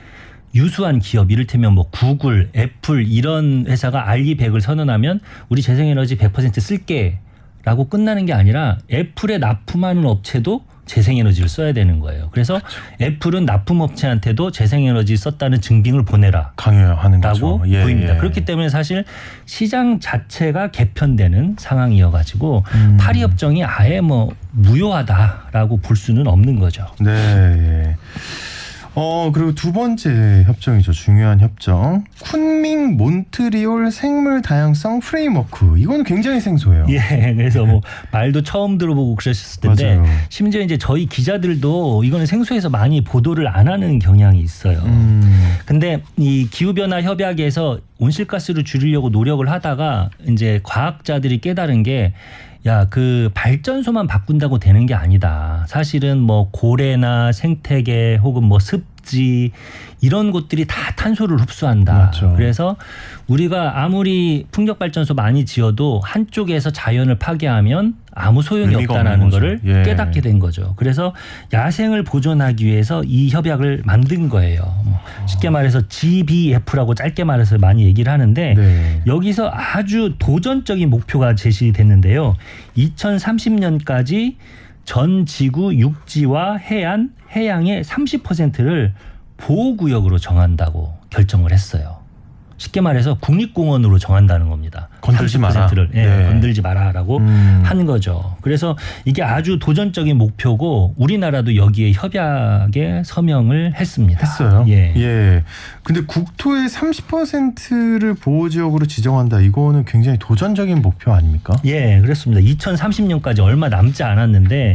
유수한 기업, 이를테면 뭐 구글, 애플 이런 회사가 RE100을 선언하면 우리 재생에너지 100% 쓸게라고 끝나는 게 아니라 애플에 납품하는 업체도 재생에너지를 써야 되는 거예요. 그래서 애플은 납품업체한테도 재생에너지 썼다는 증빙을 보내라. 강요하는 거죠. 보입니다. 그렇기 때문에 사실 시장 자체가 개편되는 상황이어가지고 파리협정이 아예 뭐 무효하다라고 볼 수는 없는 거죠. 네. 그리고 두 번째 협정이죠. 중요한 협정. 쿤밍 몬트리올 생물 다양성 프레임워크. 이건 굉장히 생소해요. 예. 그래서 뭐 말도 처음 들어보고 그러셨을 텐데 맞아요. 심지어 이제 저희 기자들도 이거는 생소해서 많이 보도를 안 하는 경향이 있어요. 근데 이 기후변화 협약에서 온실가스를 줄이려고 노력을 하다가 이제 과학자들이 깨달은 게 그 발전소만 바꾼다고 되는 게 아니다. 사실은 뭐 고래나 생태계 혹은 뭐 습지 이런 곳들이 다 탄소를 흡수한다. 맞죠. 그래서 우리가 아무리 풍력발전소 많이 지어도 한쪽에서 자연을 파괴하면 아무 소용이 없다라는 거를 깨닫게 된 거죠. 그래서 야생을 보존하기 위해서 이 협약을 만든 거예요. 쉽게 말해서 GBF라고 짧게 말해서 많이 얘기를 하는데 여기서 아주 도전적인 목표가 제시됐는데요. 2030년까지 전 지구 육지와 해양의 30%를 보호구역으로 정한다고 결정을 했어요. 쉽게 말해서 국립공원으로 정한다는 겁니다. 건들지 마라. 30%를 건들지 마라라고 하는 거죠. 그래서 이게 아주 도전적인 목표고 우리나라도 여기에 협약에 서명을 했습니다. 했어요. 예. 근데 국토의 30%를 보호지역으로 지정한다. 이거는 굉장히 도전적인 목표 아닙니까? 예, 그렇습니다. 2030년까지 얼마 남지 않았는데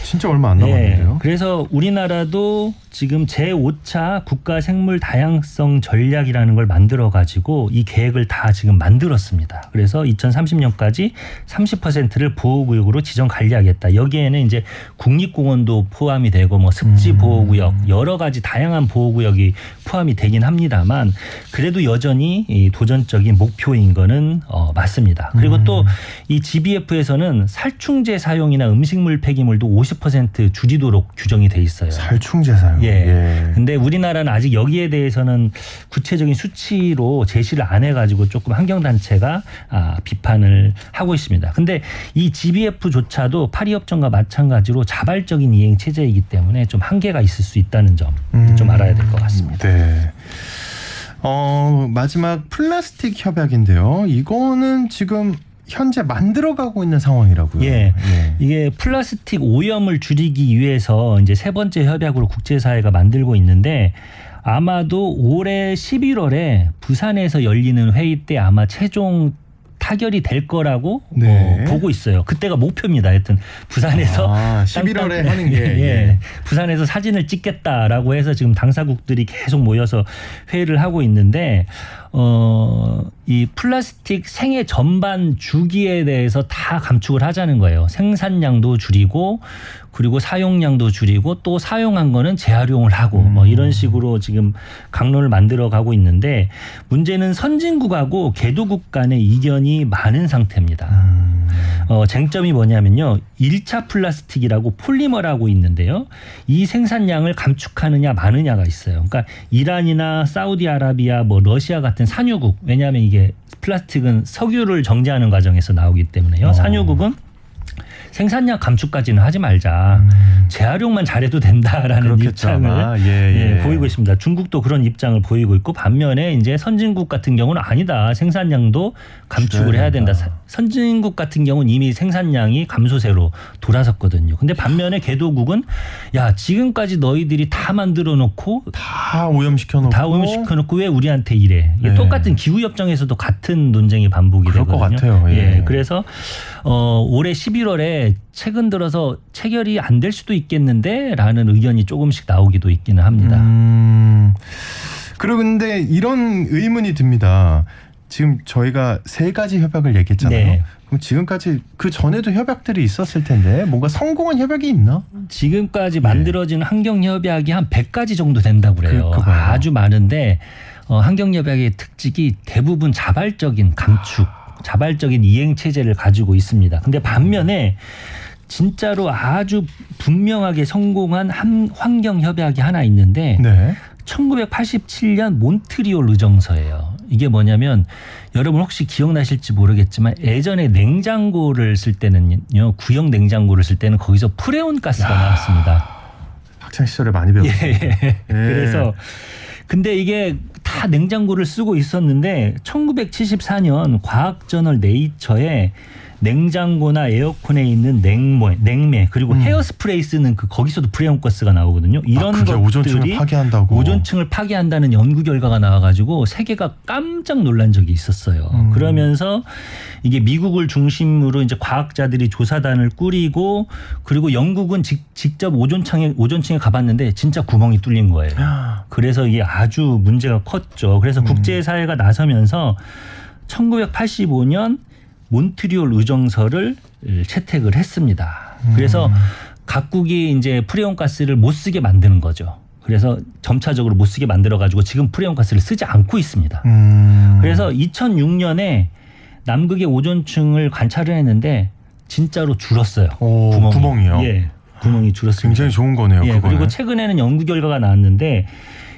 진짜 얼마 안 남았는데요. 그래서 우리나라도 지금 제5차 국가 생물 다양성 전략이라는 걸 만들어 가지고 이 계획을 다 지금 만들었습니다. 그래서 2030년까지 30%를 보호구역으로 지정 관리하겠다. 여기에는 이제 국립공원도 포함이 되고 뭐 습지 보호구역 여러 가지 다양한 보호구역이 포함이 되긴 합니다만 그래도 여전히 이 도전적인 목표인 거는 맞습니다. 그리고 또 이 GBF에서는 살충제 사용이나 음식물 폐기물도 50% 줄이도록 규정이 돼 있어요. 살충제 사용. 근데 우리나라는 아직 여기에 대해서는 구체적인 수치로 제시를 안 해가지고 조금 환경단체가 비판을 하고 있습니다. 근데 이 GBF조차도 파리협정과 마찬가지로 자발적인 이행 체제이기 때문에 좀 한계가 있을 수 있다는 점 좀 알아야 될 것 같습니다. 네. 마지막 플라스틱 협약인데요. 이거는 지금 현재 만들어가고 있는 상황이라고요. 이게 플라스틱 오염을 줄이기 위해서 이제 세 번째 협약으로 국제사회가 만들고 있는데 아마도 올해 11월에 부산에서 열리는 회의 때 아마 최종 타결이 될 거라고 보고 있어요. 그때가 목표입니다. 하여튼 부산에서 11월에 하는 게 부산에서 사진을 찍겠다라고 해서 지금 당사국들이 계속 모여서 회의를 하고 있는데 이 플라스틱 생애 전반 주기에 대해서 다 감축을 하자는 거예요. 생산량도 줄이고 그리고 사용량도 줄이고 또 사용한 거는 재활용을 하고 뭐 이런 식으로 지금 강론을 만들어 가고 있는데 문제는 선진국하고 개도국 간의 이견이 많은 상태입니다. 쟁점이 뭐냐면요. 1차 플라스틱이라고 폴리머라고 있는데요. 이 생산량을 감축하느냐 마느냐가 있어요. 그러니까 이란이나 사우디아라비아 뭐 러시아 같은 산유국 왜냐하면 이게 플라스틱은 석유를 정제하는 과정에서 나오기 때문에요. 산유국은 생산량 감축까지는 하지 말자. 재활용만 잘해도 된다라는 입장을 보이고 있습니다. 중국도 그런 입장을 보이고 있고 반면에 이제 선진국 같은 경우는 아니다. 생산량도 감축을 해야 된다. 선진국 같은 경우는 이미 생산량이 감소세로 돌아섰거든요. 근데 반면에 개도국은 지금까지 너희들이 다 만들어 놓고 다 오염시켜 놓고 왜 우리한테 이래. 이게 똑같은 기후협정에서도 같은 논쟁이 반복이 그럴 되거든요. 것 같아요. 그래서 올해 11월에 이게 최근 들어서 체결이 안 될 수도 있겠는데라는 의견이 조금씩 나오기도 있기는 합니다. 그런데 이런 의문이 듭니다. 지금 저희가 3가지 협약을 얘기했잖아요. 네. 그럼 지금까지 그 전에도 협약들이 있었을 텐데 뭔가 성공한 협약이 있나? 지금까지 만들어진 환경협약이 한 100가지 정도 된다고 그래요. 아주 많은데 환경협약의 특징이 대부분 자발적인 감축, 자발적인 이행 체제를 가지고 있습니다. 근데 반면에 진짜로 아주 분명하게 성공한 환경협약이 하나 있는데 1987년 몬트리올 의정서예요. 이게 뭐냐면 여러분 혹시 기억나실지 모르겠지만 예전에 냉장고를 쓸 때는요. 구형 냉장고를 쓸 때는 거기서 프레온 가스가 나왔습니다. 학창 시절에 많이 배웠어요. 그래서 근데 이게 다 냉장고를 쓰고 있었는데 1974년 과학저널 네이처에 냉장고나 에어컨에 있는 냉매 그리고 헤어스프레이 쓰는 거기서도 프레온 가스가 나오거든요. 이런 그게 것들이 오존층을 파괴한다고. 오존층을 파괴한다는 연구 결과가 나와가지고 세계가 깜짝 놀란 적이 있었어요. 그러면서 이게 미국을 중심으로 이제 과학자들이 조사단을 꾸리고 그리고 영국은 직접 오존층에 가봤는데 진짜 구멍이 뚫린 거예요. 그래서 이게 아주 문제가 컸죠. 그래서 국제사회가 나서면서 1985년 몬트리올 의정서를 채택을 했습니다. 그래서 각국이 이제 프레온 가스를 못 쓰게 만드는 거죠. 그래서 점차적으로 못 쓰게 만들어 가지고 지금 프레온 가스를 쓰지 않고 있습니다. 그래서 2006년에 남극의 오존층을 관찰을 했는데 진짜로 줄었어요. 구멍이요? 예, 구멍이 줄었습니다. 굉장히 좋은 거네요. 예, 그리고 최근에는 연구 결과가 나왔는데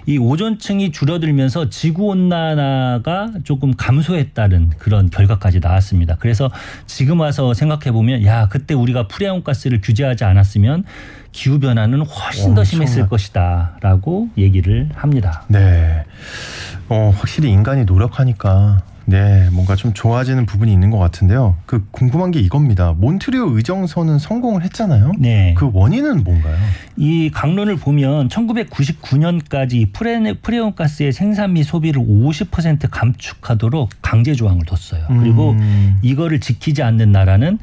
이 오존층이 줄어들면서 지구온난화가 조금 감소했다는 그런 결과까지 나왔습니다. 그래서 지금 와서 생각해 보면 야 그때 우리가 프레온 가스를 규제하지 않았으면 기후변화는 훨씬 더 심했을 것이다 라고 얘기를 합니다. 네, 확실히 인간이 노력하니까 뭔가 좀 좋아지는 부분이 있는 것 같은데요. 그 궁금한 게 이겁니다. 몬트리올 의정서는 성공을 했잖아요. 네. 그 원인은 뭔가요? 이 강론을 보면 1999년까지 프레온 가스의 생산 및 소비를 50% 감축하도록 강제 조항을 뒀어요. 그리고 이거를 지키지 않는 나라는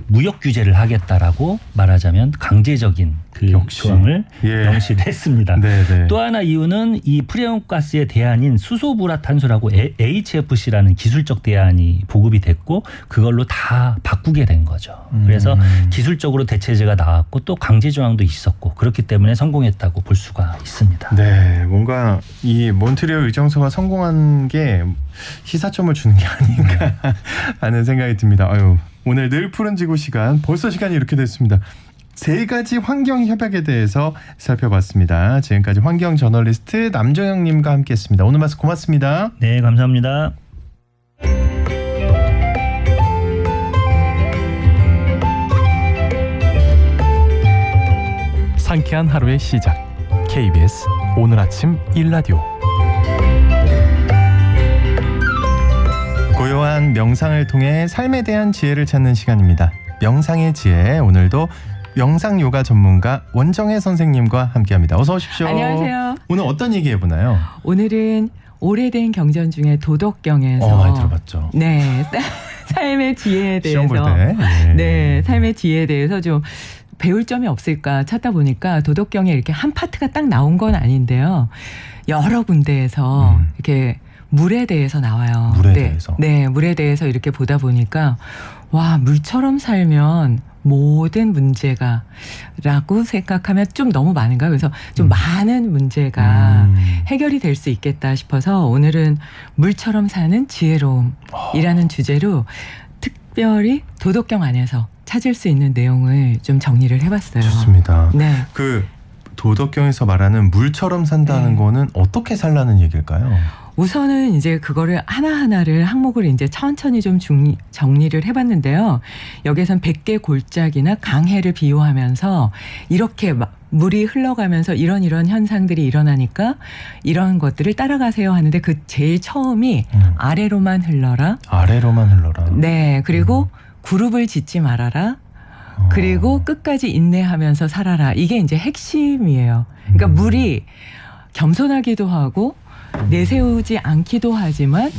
무역 규제를 하겠다라고 말하자면 강제적인 그 조항을 명시를 했습니다. 또 하나 이유는 이 프레온 가스의 대안인 수소불화탄소라고 HFC라는 기술적 대안이 보급이 됐고 그걸로 다 바꾸게 된 거죠. 그래서 기술적으로 대체제가 나왔고 또 강제 조항도 있었고 그렇기 때문에 성공했다고 볼 수가 있습니다. 네, 뭔가 이 몬트리올 의정서가 성공한 게 시사점을 주는 게 아닌가 하는 생각이 듭니다. 오늘 늘 푸른 지구 시간 벌써 시간이 이렇게 됐습니다. 3가지 환경협약에 대해서 살펴봤습니다. 지금까지 환경 저널리스트 남정영님과 함께했습니다. 오늘 말씀 고맙습니다. 네, 감사합니다. 상쾌한 하루의 시작. KBS 오늘 아침 1라디오. 고요한 명상을 통해 삶에 대한 지혜를 찾는 시간입니다. 명상의 지혜, 오늘도 명상 요가 전문가 원정혜 선생님과 함께합니다. 어서 오십시오. 안녕하세요. 오늘 어떤 얘기 해보나요? 오늘은 오래된 경전 중에 도덕경에서 많이 들어봤죠. 네, 삶의 지혜에 대해서 시험 볼 때. 네, 삶의 지혜에 대해서 좀 배울 점이 없을까 찾다 보니까 도덕경에 이렇게 한 파트가 딱 나온 건 아닌데요. 여러 군데에서 이렇게 물에 대해서 나와요. 물에 대해서. 네, 물에 대해서 이렇게 보다 보니까 와, 물처럼 살면 모든 문제가 라고 생각하면 좀 너무 많은가? 그래서 좀 많은 문제가 해결이 될 수 있겠다 싶어서 오늘은 물처럼 사는 지혜로움이라는 주제로 특별히 도덕경 안에서 찾을 수 있는 내용을 좀 정리를 해봤어요. 좋습니다. 네. 그 도덕경에서 말하는 물처럼 산다는 거는 어떻게 살라는 얘기일까요? 우선은 이제 그거를 하나하나를 항목을 이제 천천히 좀 정리를 해봤는데요. 여기에선 100개 골짜기나 강해를 비유하면서 이렇게 물이 흘러가면서 이런 현상들이 일어나니까 이런 것들을 따라가세요 하는데 그 제일 처음이 아래로만 흘러라. 아래로만 흘러라. 네. 그리고 그룹을 짓지 말아라. 그리고 끝까지 인내하면서 살아라. 이게 이제 핵심이에요. 그러니까 물이 겸손하기도 하고 내세우지 않기도 하지만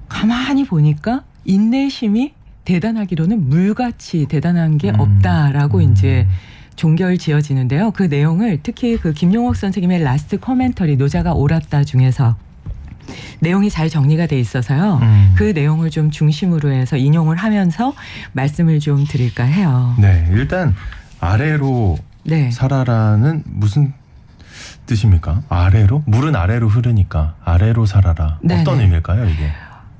가만히 보니까 인내심이 대단하기로는 물같이 대단한 게 없다라고 이제 종결 지어지는데요. 그 내용을 특히 그 김용옥 선생님의 라스트 코멘터리 노자가 옳았다 중에서 내용이 잘 정리가 돼 있어서요. 그 내용을 좀 중심으로 해서 인용을 하면서 말씀을 좀 드릴까 해요. 네, 일단 아래로 네. 살아라는 무슨 뜻입니까? 아래로? 물은 아래로 흐르니까 아래로 살아라. 네네. 어떤 의미일까요, 이게?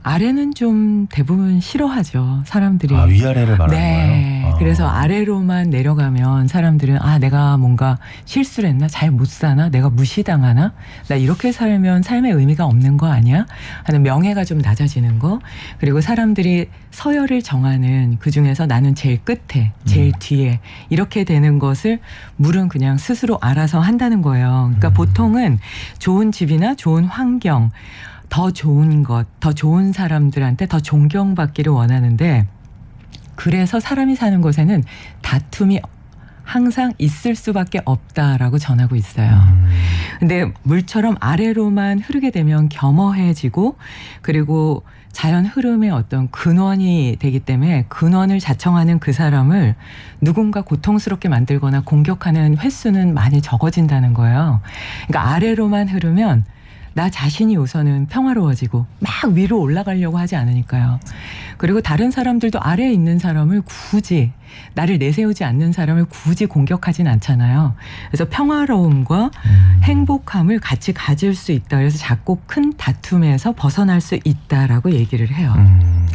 아래는 좀 대부분 싫어하죠. 사람들이. 아, 위아래를 말하는 네. 거예요? 그래서 아래로만 내려가면 사람들은 내가 뭔가 실수를 했나? 잘 못 사나? 내가 무시당하나? 나 이렇게 살면 삶의 의미가 없는 거 아니야? 하는 명예가 좀 낮아지는 거. 그리고 사람들이 서열을 정하는 그중에서 나는 제일 끝에, 제일 뒤에 이렇게 되는 것을 물은 그냥 스스로 알아서 한다는 거예요. 그러니까 보통은 좋은 집이나 좋은 환경, 더 좋은 것, 더 좋은 사람들한테 더 존경받기를 원하는데 그래서 사람이 사는 곳에는 다툼이 항상 있을 수밖에 없다라고 전하고 있어요. 근데 물처럼 아래로만 흐르게 되면 겸허해지고 그리고 자연 흐름의 어떤 근원이 되기 때문에 근원을 자청하는 그 사람을 누군가 고통스럽게 만들거나 공격하는 횟수는 많이 적어진다는 거예요. 그러니까 아래로만 흐르면 나 자신이 우선은 평화로워지고 막 위로 올라가려고 하지 않으니까요. 그리고 다른 사람들도 아래에 있는 사람을 굳이 나를 내세우지 않는 사람을 굳이 공격하진 않잖아요. 그래서 평화로움과 행복함을 같이 가질 수 있다. 그래서 작고 큰 다툼에서 벗어날 수 있다라고 얘기를 해요.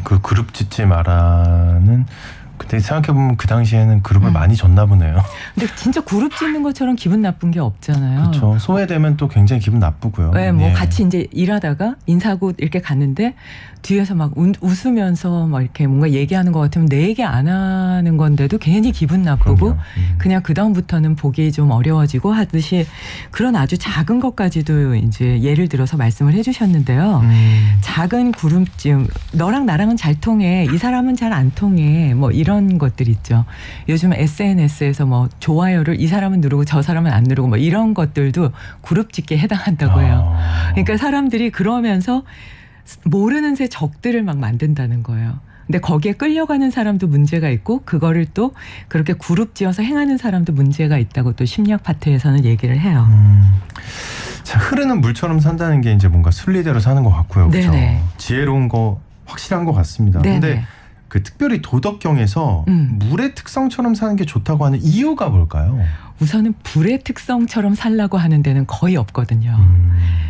그 그룹 짓지 마라는 그때 생각해보면 그 당시에는 그룹을 많이 졌나 보네요. 근데 진짜 그룹 짓는 것처럼 기분 나쁜 게 없잖아요. 그렇죠. 소외되면 또 굉장히 기분 나쁘고요. 네, 뭐 예. 같이 이제 일하다가 인사하고 이렇게 갔는데 뒤에서 막 웃으면서 막 이렇게 뭔가 얘기하는 것 같으면 내 얘기 안 하는 건데도 괜히 기분 나쁘고 그냥 그 다음부터는 보기 좀 어려워지고 하듯이 그런 아주 작은 것까지도 이제 예를 들어서 말씀을 해주셨는데요. 작은 그룹쯤 너랑 나랑은 잘 통해, 이 사람은 잘 안 통해, 뭐 이런 것들 있죠. 요즘 SNS에서 뭐 좋아요를 이 사람은 누르고 저 사람은 안 누르고 뭐 이런 것들도 그룹 짓기에 해당한다고 해요. 그러니까 사람들이 그러면서 모르는 새 적들을 막 만든다는 거예요. 근데 거기에 끌려가는 사람도 문제가 있고 그거를 또 그렇게 그룹 지어서 행하는 사람도 문제가 있다고 또 심리학 파트에서는 얘기를 해요. 자, 흐르는 물처럼 산다는 게 이제 뭔가 순리대로 사는 것 같고요. 그렇죠? 네네. 지혜로운 거 확실한 것 같습니다. 네네. 근데 그 특별히 도덕경에서 물의 특성처럼 사는 게 좋다고 하는 이유가 뭘까요? 우선은 불의 특성처럼 살라고 하는 데는 거의 없거든요.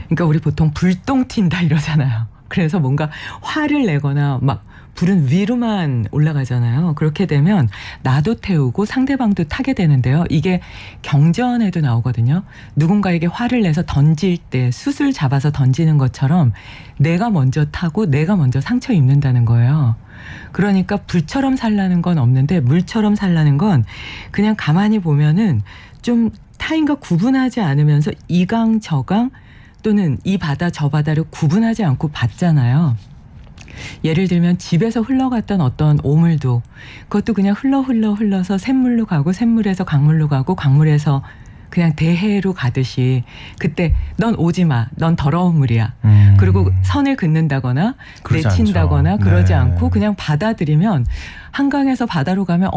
그러니까 우리 보통 불똥 튄다 이러잖아요. 그래서 뭔가 화를 내거나 막 불은 위로만 올라가잖아요. 그렇게 되면 나도 태우고 상대방도 타게 되는데요. 이게 경전에도 나오거든요. 누군가에게 화를 내서 던질 때 숯을 잡아서 던지는 것처럼 내가 먼저 타고 내가 먼저 상처 입는다는 거예요. 그러니까 불처럼 살라는 건 없는데 물처럼 살라는 건 그냥 가만히 보면은 좀 타인과 구분하지 않으면서 이강 저강 또는 이 바다 저 바다를 구분하지 않고 봤잖아요. 예를 들면 집에서 흘러갔던 어떤 오물도 그것도 그냥 흘러서 샘물로 가고 샘물에서 강물로 가고 강물에서 그냥 대해로 가듯이 그때 넌 오지 마. 넌 더러운 물이야. 그리고 선을 긋는다거나 내친다거나 않죠. 그러지 네. 않고 그냥 받아들이면 한강에서 바다로 가면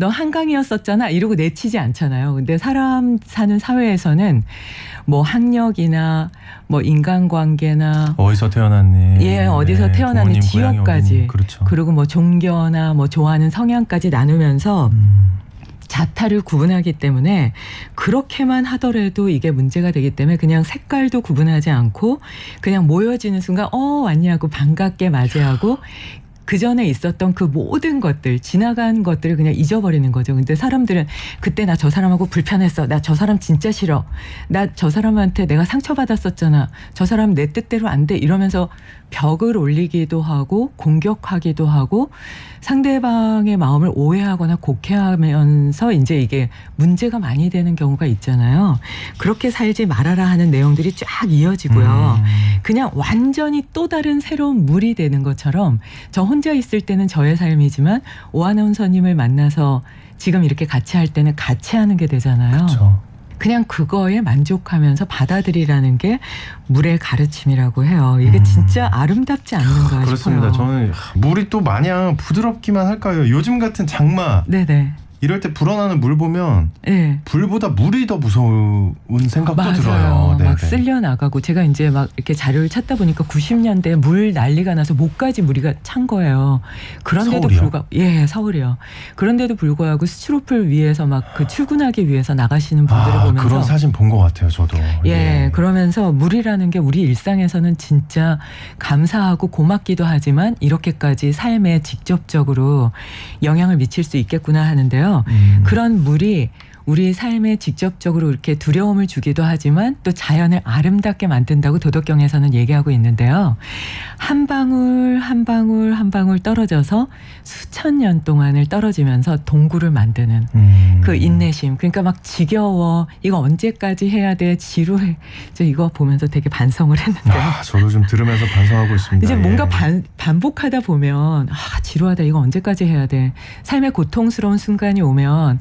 너 한강이었었잖아 이러고 내치지 않잖아요. 근데 사람 사는 사회에서는 뭐 학력이나 뭐 인간관계나 어디서 태어났니? 예, 어디서 네, 태어났니 부모님, 고향이 지역까지 어디니? 그렇죠. 그리고 뭐 종교나 뭐 좋아하는 성향까지 나누면서 자타를 구분하기 때문에 그렇게만 하더라도 이게 문제가 되기 때문에 그냥 색깔도 구분하지 않고 그냥 모여지는 순간 왔니 하고 반갑게 맞이하고 그 전에 있었던 그 모든 것들 지나간 것들을 그냥 잊어버리는 거죠. 근데 사람들은 그때 나 저 사람하고 불편했어. 나 저 사람 진짜 싫어. 나 저 사람한테 내가 상처받았었잖아. 저 사람 내 뜻대로 안 돼. 이러면서 벽을 올리기도 하고 공격하기도 하고 상대방의 마음을 오해하거나 곡해하면서 이제 이게 문제가 많이 되는 경우가 있잖아요. 그렇게 살지 말아라 하는 내용들이 쫙 이어지고요. 그냥 완전히 또 다른 새로운 물이 되는 것처럼 저 혼자 있을 때는 저의 삶이지만 오하나운서님을 만나서 지금 이렇게 같이 할 때는 같이 하는 게 되잖아요. 그렇죠. 그냥 그거에 만족하면서 받아들이라는 게 물의 가르침이라고 해요. 이게 진짜 아름답지 않는가 그렇습니다. 싶어요. 저는 물이 또 마냥 부드럽기만 할까요? 요즘 같은 장마 네네. 이럴 때 불어나는 물 보면 네. 불보다 물이 더 무서운 생각도 맞아요. 들어요. 네네. 막 쓸려 나가고 제가 이제 막 이렇게 자료를 찾다 보니까 90년대 물 난리가 나서 목까지 물이가 찬 거예요. 그런데도 서울이요? 불구하고 서울이요. 그런데도 불구하고 스티로폴 위에서 막 그 출근하기 위해서 나가시는 분들을 보면서 그런 사진 본 것 같아요. 저도. 그러면서 물이라는 게 우리 일상에서는 진짜 감사하고 고맙기도 하지만 이렇게까지 삶에 직접적으로 영향을 미칠 수 있겠구나 하는데요. 그런 물이 우리 삶에 직접적으로 이렇게 두려움을 주기도 하지만 또 자연을 아름답게 만든다고 도덕경에서는 얘기하고 있는데요. 한 방울 한 방울 한 방울 떨어져서 수천 년 동안을 떨어지면서 동굴을 만드는 그 인내심. 그러니까 막 지겨워. 이거 언제까지 해야 돼? 지루해. 저 이거 보면서 되게 반성을 했는데요. 저도 좀 들으면서 반성하고 있습니다. 이제 뭔가 반복하다 보면 지루하다. 이거 언제까지 해야 돼? 삶의 고통스러운 순간이 오면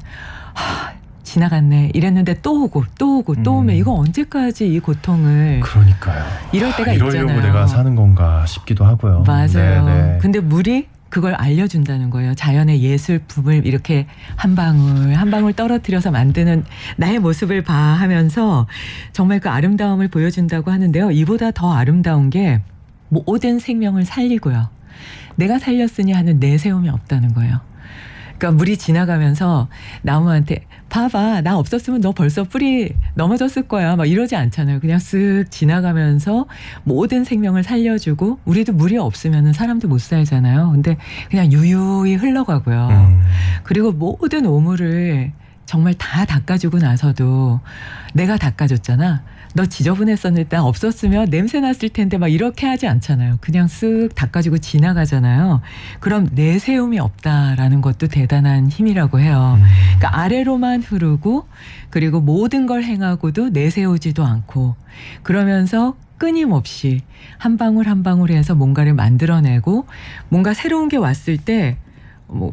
지나갔네 이랬는데 또 오고 또 오고 또 오면 이거 언제까지 이 고통을 그러니까요. 이럴 때가 이러려고 있잖아요. 내가 사는 건가 싶기도 하고요. 맞아요. 네네. 근데 물이 그걸 알려준다는 거예요. 자연의 예술품을 이렇게 한 방울 한 방울 떨어뜨려서 만드는 나의 모습을 봐 하면서 정말 그 아름다움을 보여준다고 하는데요. 이보다 더 아름다운 게 모든 생명을 살리고요. 내가 살렸으니 하는 내세움이 없다는 거예요. 그러니까 물이 지나가면서 나무한테 봐봐 나 없었으면 너 벌써 뿌리 넘어졌을 거야 막 이러지 않잖아요. 그냥 쓱 지나가면서 모든 생명을 살려주고 우리도 물이 없으면 사람도 못 살잖아요. 근데 그냥 유유히 흘러가고요. 그리고 모든 오물을 정말 다 닦아주고 나서도 내가 닦아줬잖아. 너 지저분했었는데 나 없었으면 냄새 났을 텐데 막 이렇게 하지 않잖아요. 그냥 쓱 닦아주고 지나가잖아요. 그럼 내세움이 없다라는 것도 대단한 힘이라고 해요. 그러니까 아래로만 흐르고 그리고 모든 걸 행하고도 내세우지도 않고 그러면서 끊임없이 한 방울 한 방울 해서 뭔가를 만들어내고 뭔가 새로운 게 왔을 때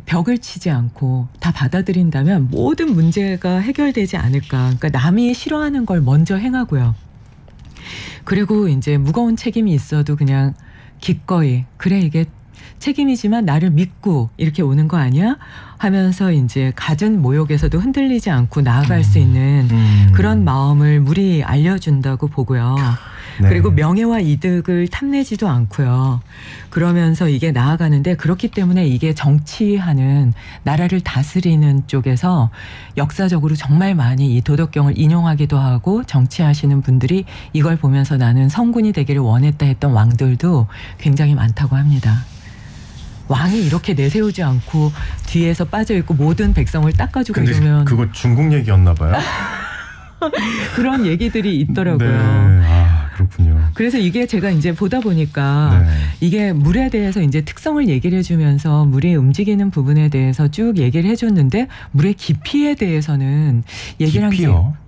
벽을 치지 않고 다 받아들인다면 모든 문제가 해결되지 않을까. 그러니까 남이 싫어하는 걸 먼저 행하고요. 그리고 이제 무거운 책임이 있어도 그냥 기꺼이 그래 이게 책임이지만 나를 믿고 이렇게 오는 거 아니야? 하면서 이제 갖은 모욕에서도 흔들리지 않고 나아갈 수 있는 그런 마음을 물이 알려준다고 보고요. 네. 그리고 명예와 이득을 탐내지도 않고요. 그러면서 이게 나아가는데 그렇기 때문에 이게 정치하는 나라를 다스리는 쪽에서 역사적으로 정말 많이 이 도덕경을 인용하기도 하고 정치하시는 분들이 이걸 보면서 나는 성군이 되기를 원했다 했던 왕들도 굉장히 많다고 합니다. 왕이 이렇게 내세우지 않고 뒤에서 빠져있고 모든 백성을 닦아주고 근데 이러면 그거 중국 얘기였나 봐요. 그런 얘기들이 있더라고요. 네. 그렇군요. 그래서 이게 제가 이제 보다 보니까 이게 물에 대해서 이제 특성을 얘기를 해주면서 물이 움직이는 부분에 대해서 쭉 얘기를 해줬는데 물의 깊이에 대해서는 얘기를 한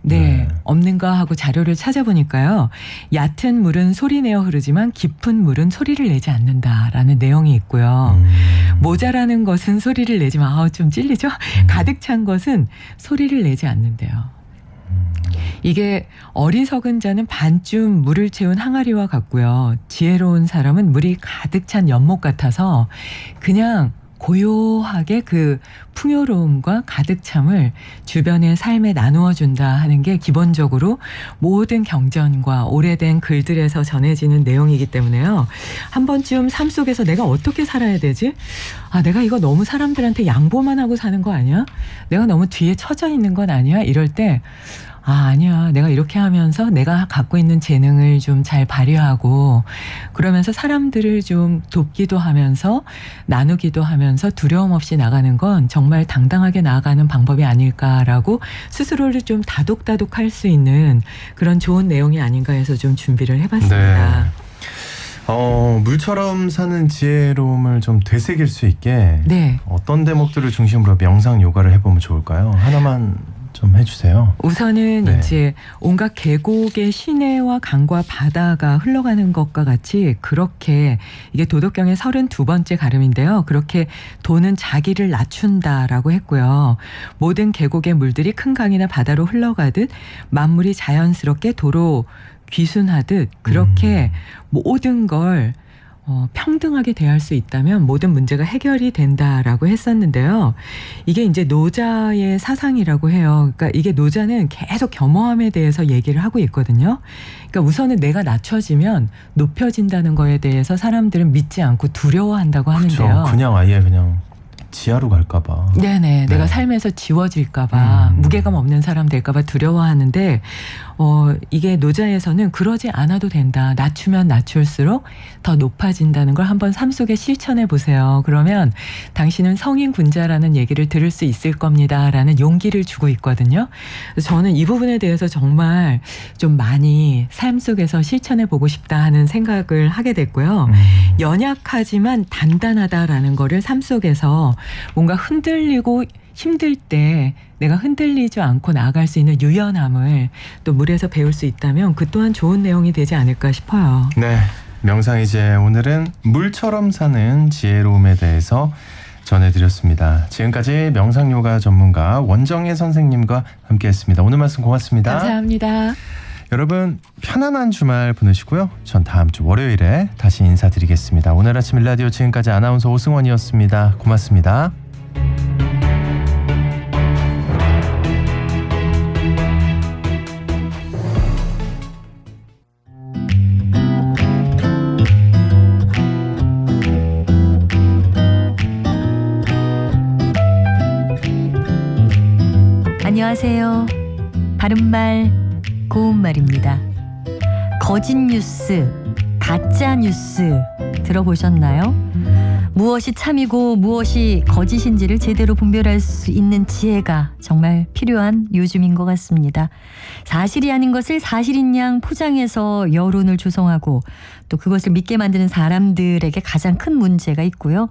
게 없는가 하고 자료를 찾아보니까요. 얕은 물은 소리 내어 흐르지만 깊은 물은 소리를 내지 않는다라는 내용이 있고요. 모자라는 것은 소리를 내지만 좀 찔리죠? 가득 찬 것은 소리를 내지 않는데요. 이게 어리석은 자는 반쯤 물을 채운 항아리와 같고요. 지혜로운 사람은 물이 가득 찬 연못 같아서 그냥 고요하게 그 풍요로움과 가득 참을 주변의 삶에 나누어 준다 하는 게 기본적으로 모든 경전과 오래된 글들에서 전해지는 내용이기 때문에요. 한 번쯤 삶 속에서 내가 어떻게 살아야 되지? 내가 이거 너무 사람들한테 양보만 하고 사는 거 아니야? 내가 너무 뒤에 처져 있는 건 아니야? 이럴 때 아니야. 내가 이렇게 하면서 내가 갖고 있는 재능을 좀 잘 발휘하고 그러면서 사람들을 좀 돕기도 하면서 나누기도 하면서 두려움 없이 나가는 건 정말 당당하게 나아가는 방법이 아닐까라고 스스로를 좀 다독다독할 수 있는 그런 좋은 내용이 아닌가 해서 좀 준비를 해봤습니다. 네. 물처럼 사는 지혜로움을 좀 되새길 수 있게 네. 어떤 대목들을 중심으로 명상 요가를 해보면 좋을까요? 하나만 좀 해주세요. 우선은 네. 이제 온갖 계곡의 시내와 강과 바다가 흘러가는 것과 같이 그렇게 이게 도덕경의 32번째 가름인데요. 그렇게 도는 자기를 낮춘다라고 했고요. 모든 계곡의 물들이 큰 강이나 바다로 흘러가듯 만물이 자연스럽게 도로 귀순하듯 그렇게 모든 걸 평등하게 대할 수 있다면 모든 문제가 해결이 된다라고 했었는데요. 이게 이제 노자의 사상이라고 해요. 그러니까 이게 노자는 계속 겸허함에 대해서 얘기를 하고 있거든요. 그러니까 우선은 내가 낮춰지면 높여진다는 거에 대해서 사람들은 믿지 않고 두려워한다고 하는데요. 그렇죠. 그냥 아예 그냥 지하로 갈까봐. 네네. 내가 삶에서 지워질까봐 무게감 없는 사람 될까봐 두려워하는데 이게 노자에서는 그러지 않아도 된다. 낮추면 낮출수록 더 높아진다는 걸 한번 삶 속에 실천해 보세요. 그러면 당신은 성인 군자라는 얘기를 들을 수 있을 겁니다. 라는 용기를 주고 있거든요. 그래서 저는 이 부분에 대해서 정말 좀 많이 삶 속에서 실천해 보고 싶다 하는 생각을 하게 됐고요. 연약하지만 단단하다라는 거를 삶 속에서 뭔가 흔들리고 힘들 때 내가 흔들리지 않고 나아갈 수 있는 유연함을 또 물에서 배울 수 있다면 그 또한 좋은 내용이 되지 않을까 싶어요. 네, 명상이제 오늘은 물처럼 사는 지혜로움에 대해서 전해드렸습니다. 지금까지 명상요가 전문가 원정혜 선생님과 함께했습니다. 오늘 말씀 고맙습니다. 감사합니다. 여러분 편안한 주말 보내시고요. 전 다음 주 월요일에 다시 인사드리겠습니다. 오늘 아침 일라디오 지금까지 아나운서 오승원이었습니다. 고맙습니다. 안녕하세요. 바른말 고운말입니다. 거짓 뉴스, 가짜 뉴스 들어보셨나요? 무엇이 참이고 무엇이 거짓인지를 제대로 분별할 수 있는 지혜가 정말 필요한 요즘인 것 같습니다. 사실이 아닌 것을 사실인 양 포장해서 여론을 조성하고 또 그것을 믿게 만드는 사람들에게 가장 큰 문제가 있고요.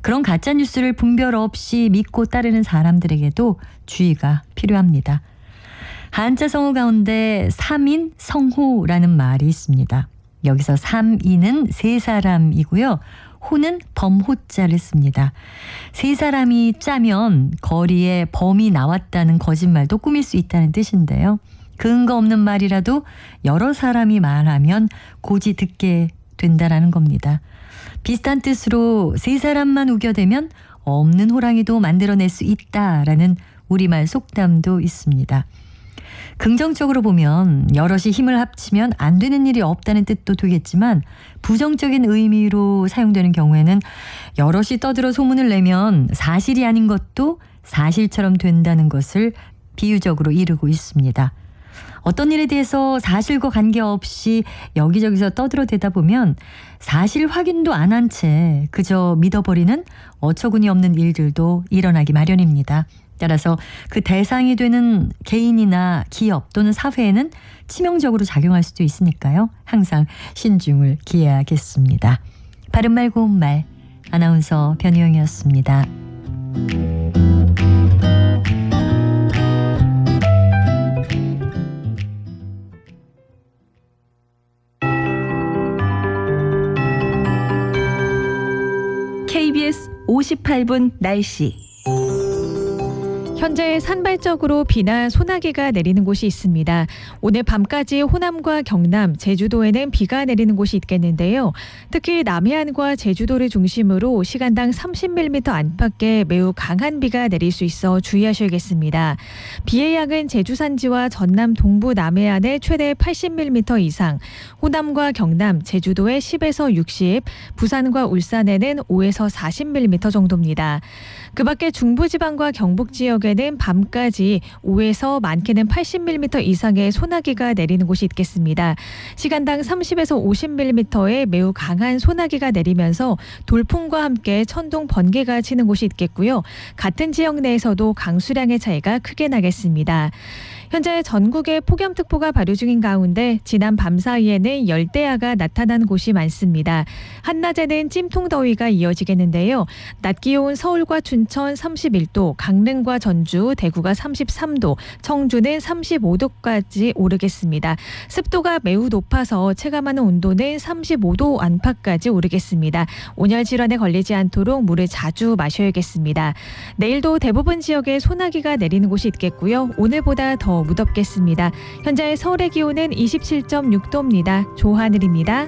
그런 가짜 뉴스를 분별 없이 믿고 따르는 사람들에게도 주의가 필요합니다. 한자 성어 가운데 삼인 성호라는 말이 있습니다. 여기서 삼인은 세 사람이고요. 호는 범호자를 씁니다. 세 사람이 짜면 거리에 범이 나왔다는 거짓말도 꾸밀 수 있다는 뜻인데요. 근거 없는 말이라도 여러 사람이 말하면 고지 듣게 된다라는 겁니다. 비슷한 뜻으로 세 사람만 우겨대면 없는 호랑이도 만들어낼 수 있다라는 우리말 속담도 있습니다. 긍정적으로 보면 여럿이 힘을 합치면 안 되는 일이 없다는 뜻도 되겠지만 부정적인 의미로 사용되는 경우에는 여럿이 떠들어 소문을 내면 사실이 아닌 것도 사실처럼 된다는 것을 비유적으로 이루고 있습니다. 어떤 일에 대해서 사실과 관계없이 여기저기서 떠들어대다 보면 사실 확인도 안 한 채 그저 믿어버리는 어처구니 없는 일들도 일어나기 마련입니다. 따라서 그 대상이 되는 개인이나 기업 또는 사회에는 치명적으로 작용할 수도 있으니까요. 항상 신중을 기해야겠습니다. 바른말 고운말 아나운서 변희영이었습니다. KBS 58분 날씨. 현재 산발적으로 비나 소나기가 내리는 곳이 있습니다. 오늘 밤까지 호남과 경남, 제주도에는 비가 내리는 곳이 있겠는데요. 특히 남해안과 제주도를 중심으로 시간당 30mm 안팎의 매우 강한 비가 내릴 수 있어 주의하셔야겠습니다. 비의 양은 제주 산지와 전남 동부 남해안에 최대 80mm 이상, 호남과 경남, 제주도에 10에서 60, 부산과 울산에는 5에서 40mm 정도입니다. 그 밖에 중부지방과 경북 지역에는 밤까지 5에서 많게는 80mm 이상의 소나기가 내리는 곳이 있겠습니다. 시간당 30에서 50mm의 매우 강한 소나기가 내리면서 돌풍과 함께 천둥 번개가 치는 곳이 있겠고요. 같은 지역 내에서도 강수량의 차이가 크게 나겠습니다. 현재 전국에 폭염특보가 발효 중인 가운데 지난 밤 사이에는 열대야가 나타난 곳이 많습니다. 한낮에는 찜통더위가 이어지겠는데요. 낮 기온 서울과 춘천 31도, 강릉과 전주, 대구가 33도, 청주는 35도까지 오르겠습니다. 습도가 매우 높아서 체감하는 온도는 35도 안팎까지 오르겠습니다. 온열 질환에 걸리지 않도록 물을 자주 마셔야겠습니다. 내일도 대부분 지역에 소나기가 내리는 곳이 있겠고요. 오늘보다 더 무덥겠습니다. 현재 서울의 기온은 27.6도입니다. 조하늘입니다.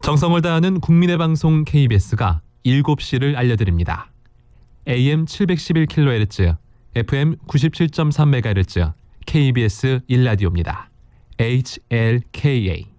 정성을 다하는 국민의 방송 KBS가 7시를 알려드립니다. AM 711kHz, FM 97.3MHz, KBS 1라디오입니다. HLKA